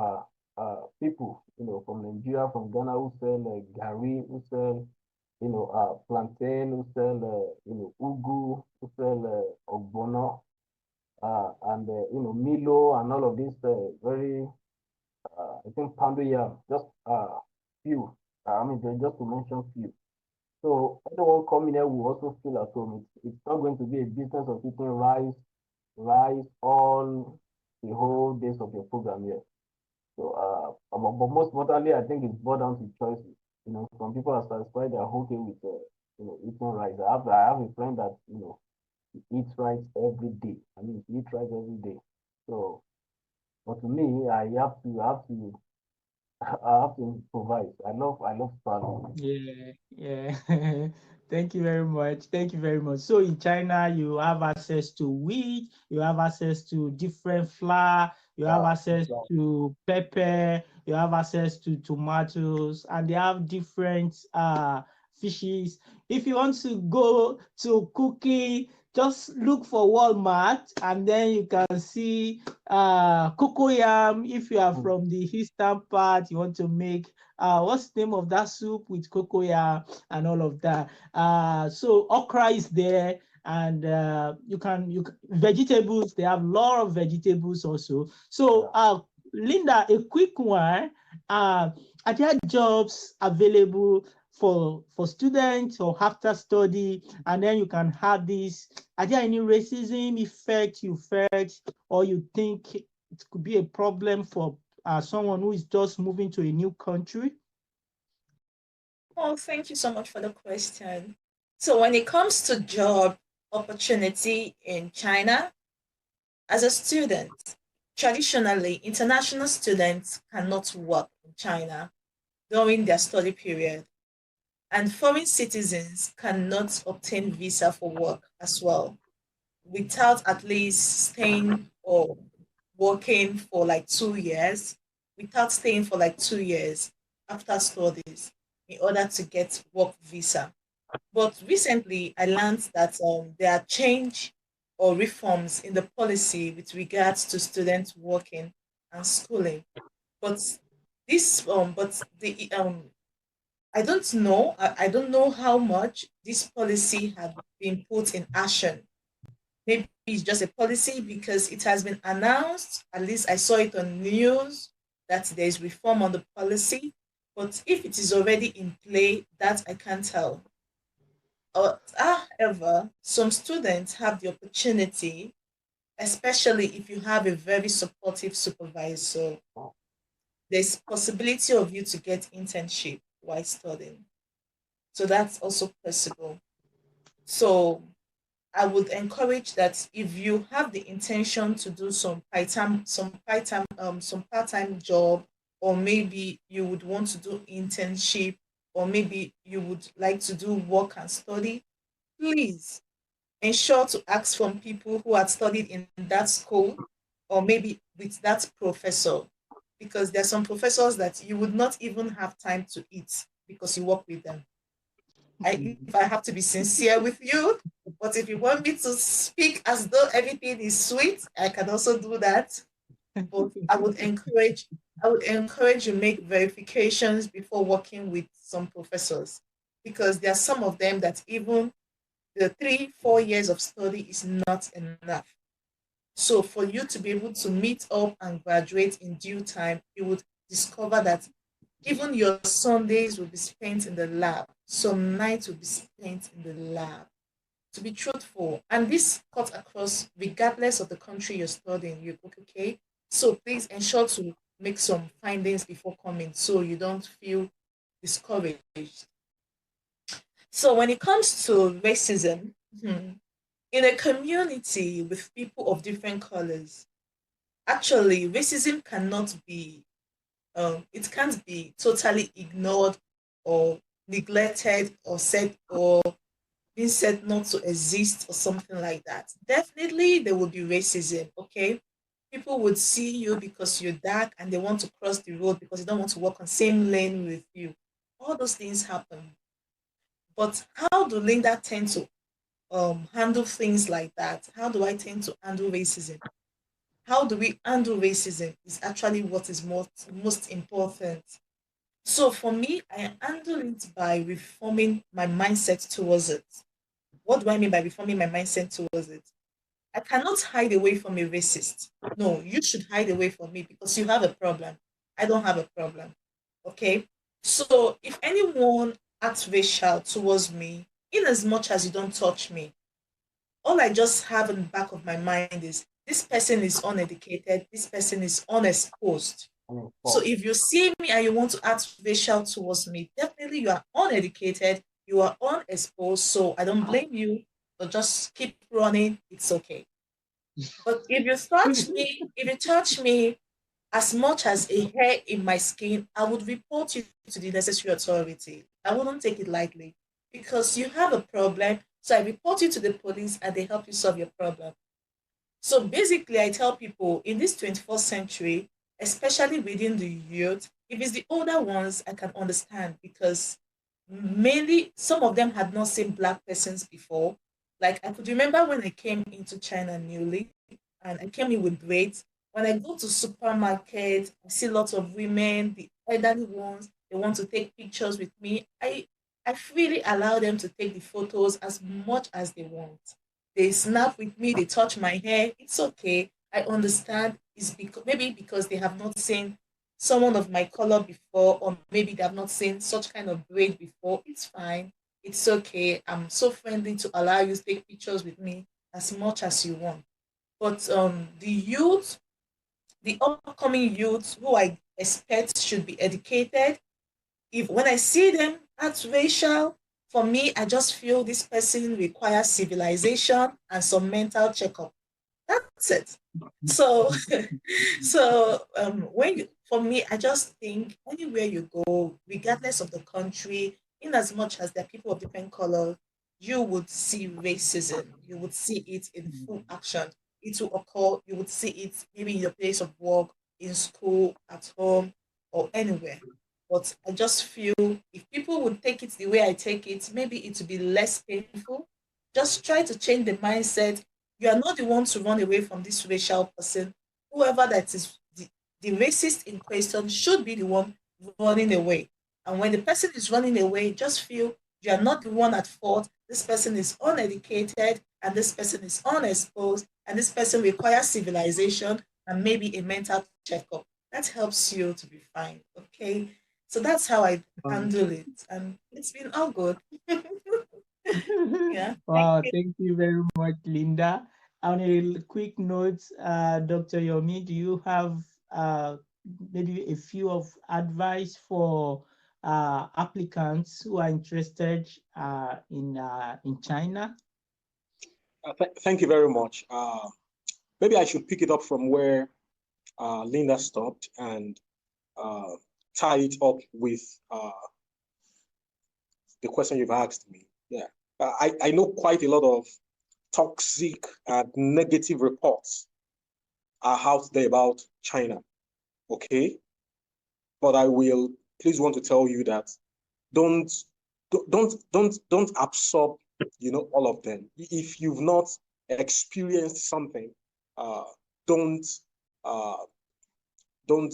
people, from Nigeria, from Ghana, who sell gari, who sell, plantain, who sell, ugu, who sell ogbono, and Milo, and all of these very, I think pounded yam, just few. I mean, just to mention few. So anyone coming here will also feel at home. It's not going to be a business of eating rice all the whole days of your program here. So, but most importantly, I think it's boiled down to choices. Some people are satisfied; they're okay with, eating rice. I have a friend that eats rice every day. I mean, he eats rice every day. So, but to me, I have to improvise. I love traveling. Yeah, yeah. Thank you very much. Thank you very much. So in China, you have access to wheat, you have access to different flour, you have access So, to pepper, you have access to tomatoes, and they have different fishes. If you want to go to cooking, just look for Walmart, and then you can see cocoyam. If you are from the eastern part, you want to make what's the name of that soup with cocoyam and all of that. So okra is there, and vegetables. They have a lot of vegetables also. So Linda, a quick one. Are there jobs available for students or after study? And then you can have this. Are there any racism effect you felt, or you think it could be a problem for someone who is just moving to a new country? Oh, thank you so much for the question. So when it comes to job opportunity in China, as a student, traditionally, international students cannot work in China during their study period, and foreign citizens cannot obtain visa for work as well without at least staying or working for like 2 years, without staying for like 2 years after studies in order to get work visa. But recently, I learned that there are change or reforms in the policy with regards to students working and schooling. But I don't know. I don't know how much this policy had been put in action. Maybe it's just a policy because it has been announced. At least I saw it on news that there is reform on the policy. But if it is already in play, that I can't tell. However, some students have the opportunity, especially if you have a very supportive supervisor, there's possibility of you to get internship while studying. So that's also possible. So I would encourage that if you have the intention to do some part-time job, or maybe you would want to do internship, or maybe you would like to do work and study, please ensure to ask from people who had studied in that school, or maybe with that professor, because there are some professors that you would not even have time to eat because you work with them. If I have to be sincere with you, but if you want me to speak as though everything is sweet, I can also do that. But I would encourage you make verifications before working with some professors, because there are some of them that even the 3 4 years of study is not enough. So for you to be able to meet up and graduate in due time, you would discover that even your Sundays will be spent in the lab. Some nights will be spent in the lab. To be truthful, and this cuts across regardless of the country you're studying. You okay? So please ensure to make some findings before coming, so you don't feel discouraged. So when it comes to racism, in a community with people of different colors, actually racism cannot be it can't be totally ignored or neglected or said or being said not to exist or something like that. Definitely there will be racism, okay? People would see you because you're dark and they want to cross the road because they don't want to walk on same lane with you. All those things happen. But how do Linda tend to handle things like that? How do I tend to handle racism? How do we handle racism is actually what is most important. So for me, I handle it by reforming my mindset towards it. What do I mean by reforming my mindset towards it? I cannot hide away from a racist. No, you should hide away from me because you have a problem. I don't have a problem. Okay? So if anyone acts racial towards me, in as much as you don't touch me, all I just have in the back of my mind is this person is uneducated, this person is unexposed. So if you see me and you want to act racial towards me, definitely you are uneducated, you are unexposed, so I don't blame you, but just keep running, it's okay. But if you touch me as much as a hair in my skin, I would report you to the necessary authority. I wouldn't take it lightly because you have a problem. So I report you to the police and they help you solve your problem. So basically, I tell people in this 21st century, especially within the youth, if it's the older ones, I can understand because mainly some of them had not seen black persons before. Like I could remember when I came into China newly and I came in with braids. When I go to supermarket, I see lots of women, the elderly ones, they want to take pictures with me. I freely allow them to take the photos as much as they want. They snap with me, they touch my hair. It's okay. I understand. It's because maybe because they have not seen someone of my color before, or maybe they have not seen such kind of braid before. It's fine. It's okay. I'm so friendly to allow you to take pictures with me as much as you want. But the youth, the upcoming youth who I expect should be educated, if when I see them act racial, for me, I just feel this person requires civilization and some mental checkup. That's it. So, when you, for me, I just think anywhere you go, regardless of the country, in as much as there are people of different colors, you would see racism. You would see it in full action. It will occur. You would see it maybe in your place of work, in school, at home, or anywhere. But I just feel if people would take it the way I take it, maybe it would be less painful. Just try to change the mindset. You are not the one to run away from this racial person. Whoever that is the racist in question should be the one running away. And when the person is running away, just feel you are not the one at fault. This person is uneducated and this person is unexposed and this person requires civilization and maybe a mental checkup. That helps you to be fine. Okay. So that's how I handle it. And it's been all good. Yeah. Thank Wow, you. thank you very much, Linda. On a quick note, Dr. Yomi, do you have maybe a few of advice for applicants who are interested in China? Thank you very much. Maybe I should pick it up from where Linda stopped and tie it up with the question you've asked me. Yeah, I know quite a lot of toxic and negative reports are out there about China. Okay, but I will please want to tell you that don't don't absorb all of them. If you've not experienced something, uh, don't uh, don't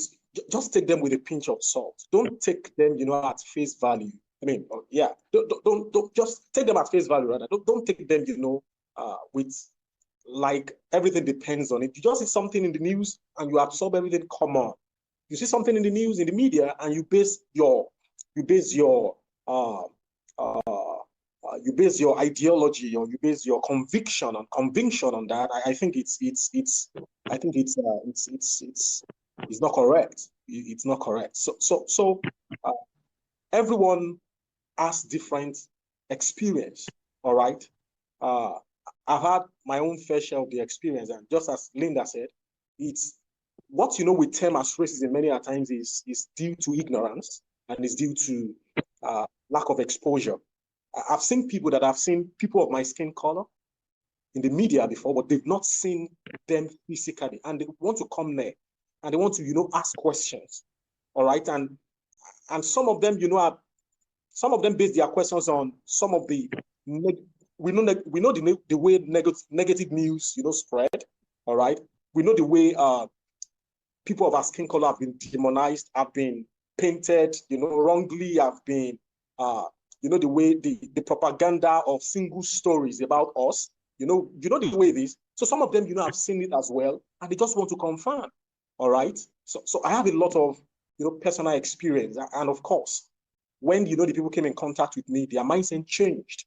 just take them with a pinch of salt. Don't take them at face value. I mean, yeah, don't just take them at face value. Rather, don't take them with like everything depends on it. You just see something in the news and you absorb everything. Come on, you see something in the news in the media and you base your uh, uh, you base your ideology or you base your conviction on that. I think I think it's not correct. It's not correct. So everyone has different experience. All right. Uh, I've had my own fair share of the experience, and just as Linda said, it's what we term as racism many a times is due to ignorance and is due to lack of exposure. I've seen people that have seen people of my skin color in the media before, but they've not seen them physically, and they want to come there and they want to ask questions. All right, and some of them some of them base their questions on some of the we know the way negative news, spread. All right. We know the way people of our skin color have been demonized, have been painted, wrongly, have been, the way the propaganda of single stories about us, the way it is. So some of them, have seen it as well, and they just want to confirm. All right. So I have a lot of, personal experience, and of course, when the people came in contact with me, their mindset changed,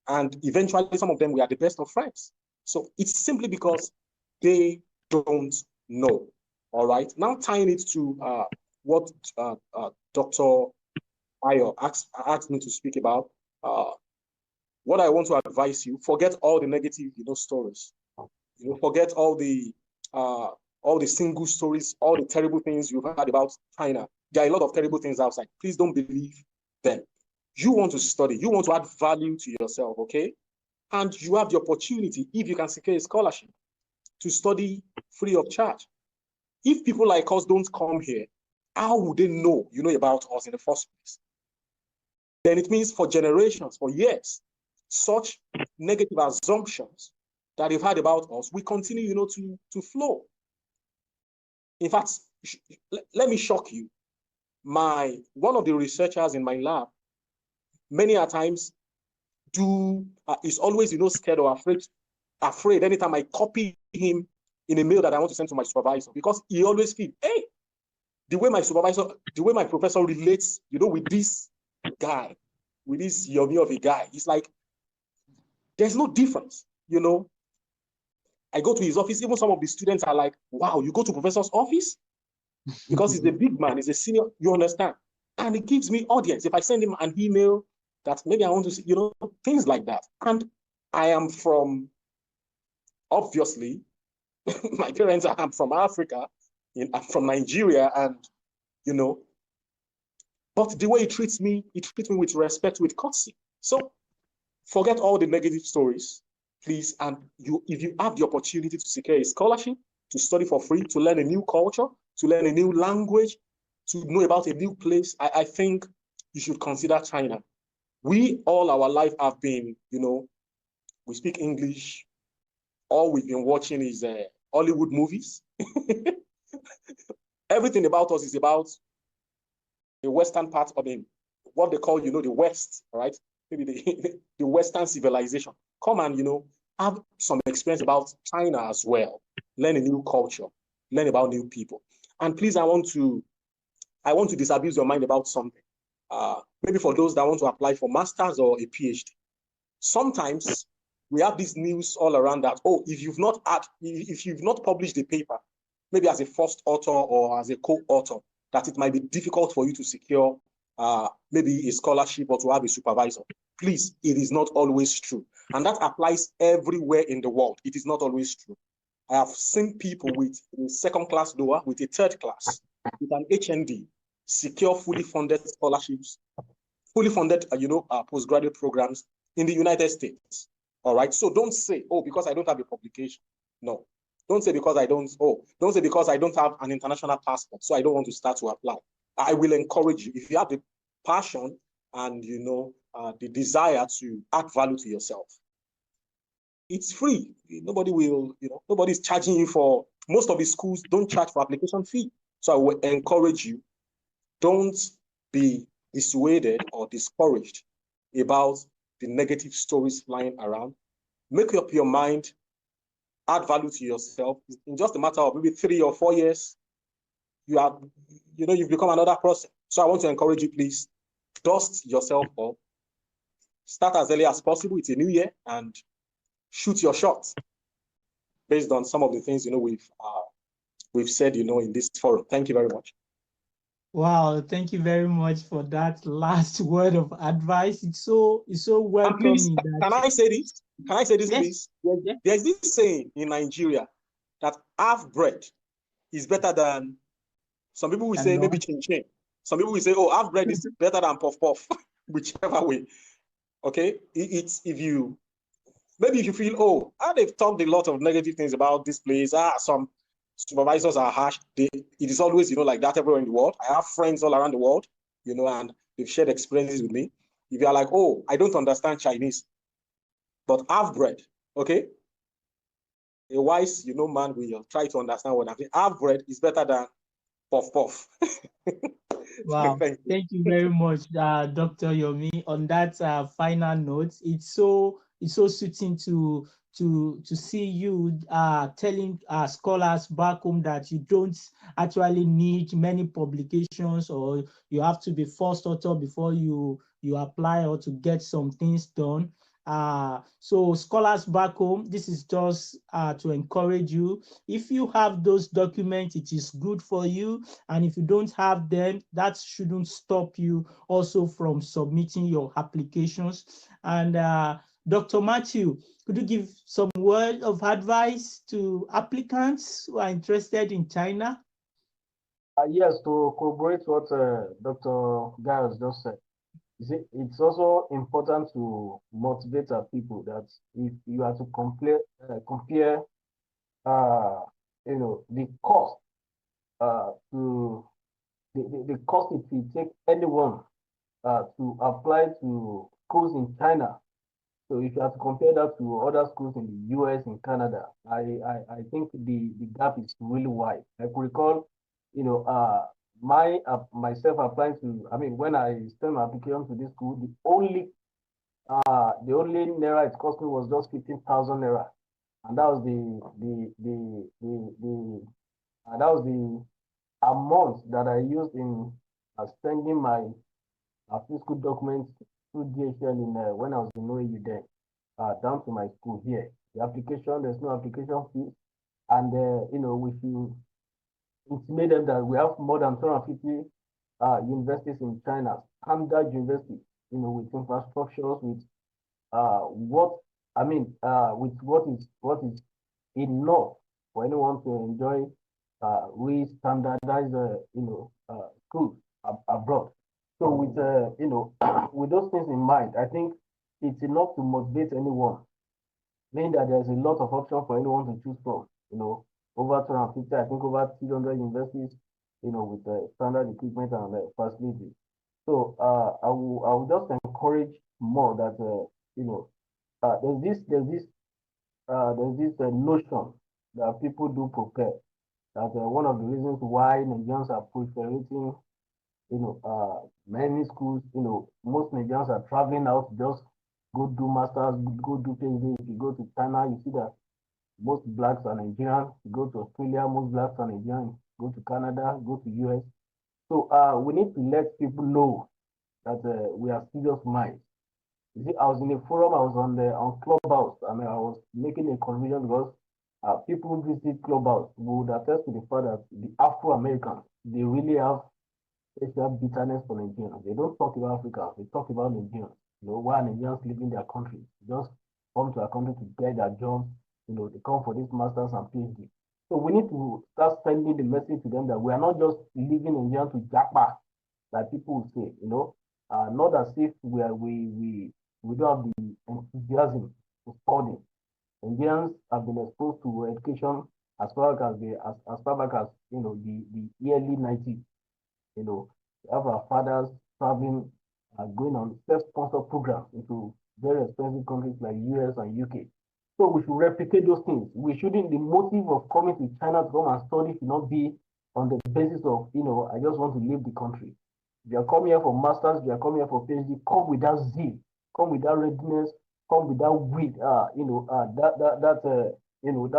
and eventually some of them were the best of friends. So it's simply because they don't know. All right. Now tying it to what Dr. Ayo asked me to speak about. What I want to advise you: forget all the negative, stories. Forget all the single stories, all the terrible things you've heard about China. There are a lot of terrible things outside. Please don't believe them. You want to study. You want to add value to yourself, okay? And you have the opportunity, if you can secure a scholarship, to study free of charge. If people like us don't come here, how would they know, about us in the first place? Then it means for generations, for years, such negative assumptions that they've had about us, we continue, to flow. In fact, let me shock you. One of the researchers in my lab, many a times is always, scared or afraid anytime I copy him in a mail that I want to send to my supervisor, because he always feels, hey, the way my professor relates, with this guy, with this yummy of a guy, it's like there's no difference, I go to his office, even some of the students are like, wow, you go to professor's office? Because he's a big man, he's a senior, you understand? And it gives me audience. If I send him an email that maybe I want to see, things like that. And I am from, obviously, my parents are from Africa, I'm from Nigeria, and, but the way he treats me with respect, with courtesy. So forget all the negative stories, please. And if you have the opportunity to secure a scholarship, to study for free, to learn a new culture, to learn a new language, to know about a new place, I think you should consider China. We all our life have been, we speak English. All we've been watching is Hollywood movies. Everything about us is about the Western part of what they call, the West, right? Maybe the Western civilization. Come and, have some experience about China as well. Learn a new culture, learn about new people. And please, I want to disabuse your mind about something. Maybe for those that want to apply for masters or a PhD. Sometimes we have this news all around that, if you've not published a paper, maybe as a first author or as a co-author, that it might be difficult for you to secure maybe a scholarship or to have a supervisor. Please, it is not always true. And that applies everywhere in the world. It is not always true. I have seen people with a second class lower, with a third class, with an HND, secure fully funded scholarships, fully funded, postgraduate programs in the United States. All right. So don't say, because I don't have a publication. No. Don't say because I don't have an international passport, so I don't want to start to apply. I will encourage you, if you have the passion and the desire to add value to yourself. It's free. Nobody's charging you for, most of the schools don't charge for application fee. So I will encourage you, don't be dissuaded or discouraged about the negative stories flying around. Make up your mind, add value to yourself. In just a matter of maybe 3 or 4 years, you've become another person. So I want to encourage you, please, dust yourself up. Start as early as possible. It's a new year, and shoot your shot based on some of the things we've said in this forum. Thank you very much. Wow, thank you very much for that last word of advice. It's so welcoming. Can I say this? Yes. Please? Yes. There's this saying in Nigeria that half bread is better than, some people will say maybe chin chin. Some people will say, half bread is better than puff puff, whichever way. Okay, it's if you feel, they've talked a lot of negative things about this place. Some supervisors are harsh. It is always, like that everywhere in the world. I have friends all around the world, and they've shared experiences with me. If you're like, I don't understand Chinese, but half bread, okay? A wise, man will try to understand what I'm saying. Half bread is better than puff puff. Wow, Thank you. thank you very much, Dr. Yomi. On that final note, it's so suiting to see you telling scholars back home that you don't actually need many publications, or you have to be first author before you apply or to get some things done. So scholars back home, this is just to encourage you. If you have those documents, it is good for you. And if you don't have them, that shouldn't stop you also from submitting your applications. And Dr. Matthew, could you give some word of advice to applicants who are interested in China? Yes, to corroborate what Dr. Giles just said. You see, it's also important to motivate our people that if you are to compare, uh, the cost to the cost if you take anyone to apply to schools in China. So if you have to compare that to other schools in the US and Canada, I think the gap is really wide. I could recall, myself applying to, I mean, when I sent my application to this school, the only naira it cost me was just 15,000 naira, and that was the amount that I used in sending my fiscal documents through DHL in when I was in OAU then, down to my school here. The application, there's no application fee, and we should intimate them that we have more than 250 universities in China, standard universities, with infrastructures, with what I mean, with what is enough for anyone to enjoy really standardized, schools abroad. So with with those things in mind, I think it's enough to motivate anyone, meaning that there's a lot of options for anyone to choose from. Over 250, I think over 300 universities, with standard equipment and facilities. So I will just encourage more that there's this notion that people do prepare that one of the reasons why Nigerians are preferring many schools, most Nigerians are traveling out, just go do masters, go do PhD. If you go to China, you see that most blacks are Nigerian. You go to Australia, most blacks are Nigerian. Go to Canada, go to US. So we need to let people know that we are serious minds. You see, I was in a forum, I was on Clubhouse, and I was making a confusion because people who visit Clubhouse would attest to the fact that the Afro Americans, they really have special bitterness for Nigerians. They don't talk about Africa, they talk about Nigerians. Why are Nigerians leaving their country? They just come to our country to get their jobs. They come for these masters and PhD. So we need to start sending the message to them that we are not just leaving Nigerians to japa, like people will say, not as if we don't have the enthusiasm to study. Nigerians have been exposed to education as far back as far back as the early 90s. We have our fathers traveling, going on self-sponsored programs into very expensive countries like US and UK. So we should replicate those things. We shouldn't, the motive of coming to China to come and study should not be on the basis of, I just want to leave the country. If you are coming here for masters, if you are coming here for PhD, come with that zeal, come with that readiness, come with that wit, that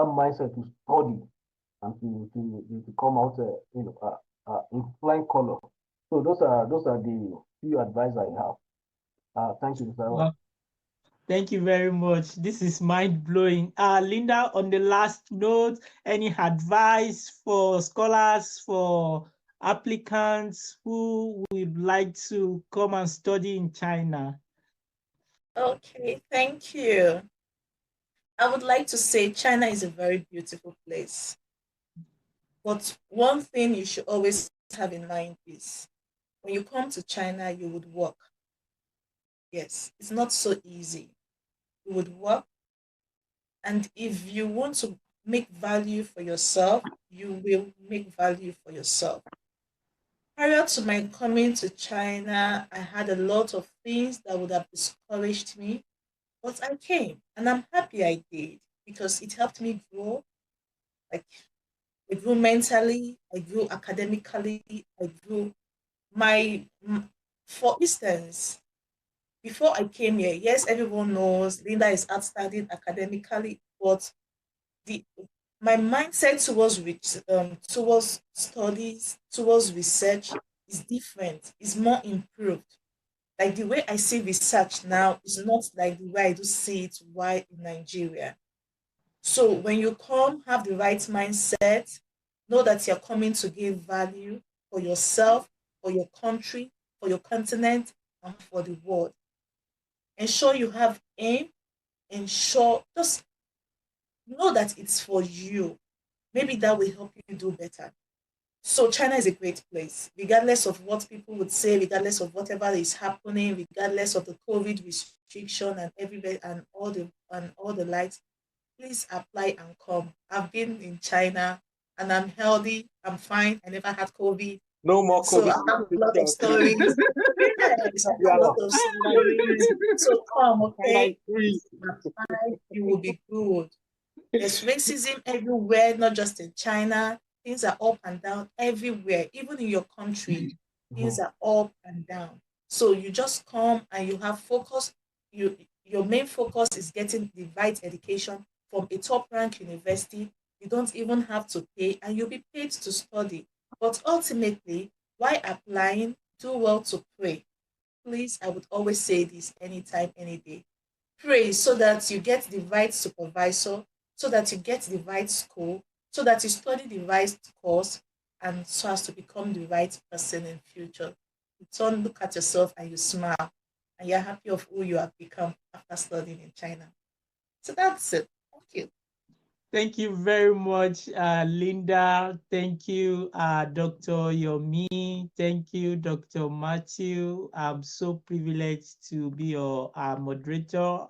mindset to study and to come out, in flying color. So those are the few advice I have. Thank you, Mr. Well, thank you very much. This is mind blowing. Linda, on the last note, any advice for scholars, for applicants who would like to come and study in China? Okay, thank you. I would like to say China is a very beautiful place. But one thing you should always have in mind is when you come to China, you would work. Yes, it's not so easy. You would work, and if you want to make value for yourself, you will make value for yourself. Prior to my coming to China, I had a lot of things that would have discouraged me. But I came and I'm happy I did because it helped me grow. Like I grew mentally, I grew academically, I grew my for instance, before I came here, yes, everyone knows Linda is outstanding academically, but the my mindset towards studies, towards research is different, is more improved. Like the way I see research now is not like the way I do see it while in Nigeria. So when you come, have the right mindset, know that you're coming to give value for yourself, for your country, for your continent, and for the world. Ensure you have aim, ensure just know that it's for you. Maybe that will help you do better. So China is a great place, regardless of what people would say, regardless of whatever is happening, regardless of the COVID restriction and everywhere and all the lights. Please apply and come. I've been in China and I'm healthy. I'm fine. I never had COVID. No more So COVID I have a lot of restrictions. stories. Yes, I have a Yeah, lot of stories. So come, China is okay? free. Please apply. You will be good. There's racism everywhere, not just in China. Things are up and down everywhere. Even in your country, things are up and down. So you just come and you have focus. Your main focus is getting the right education from a top rank university. You don't even have to pay and you'll be paid to study. But ultimately, why applying? Do well to pray. Please, I would always say this anytime, any day. Pray so that you get the right supervisor, so that you get the right school, so that you study the right course, and so as to become the right person in future. You turn, look at yourself, and you smile, and you're happy of who you have become after studying in China. So that's it. Thank you. Thank you very much, Linda. Thank you, Dr. Yomi. Thank you, Dr. Matthew. I'm so privileged to be your moderator.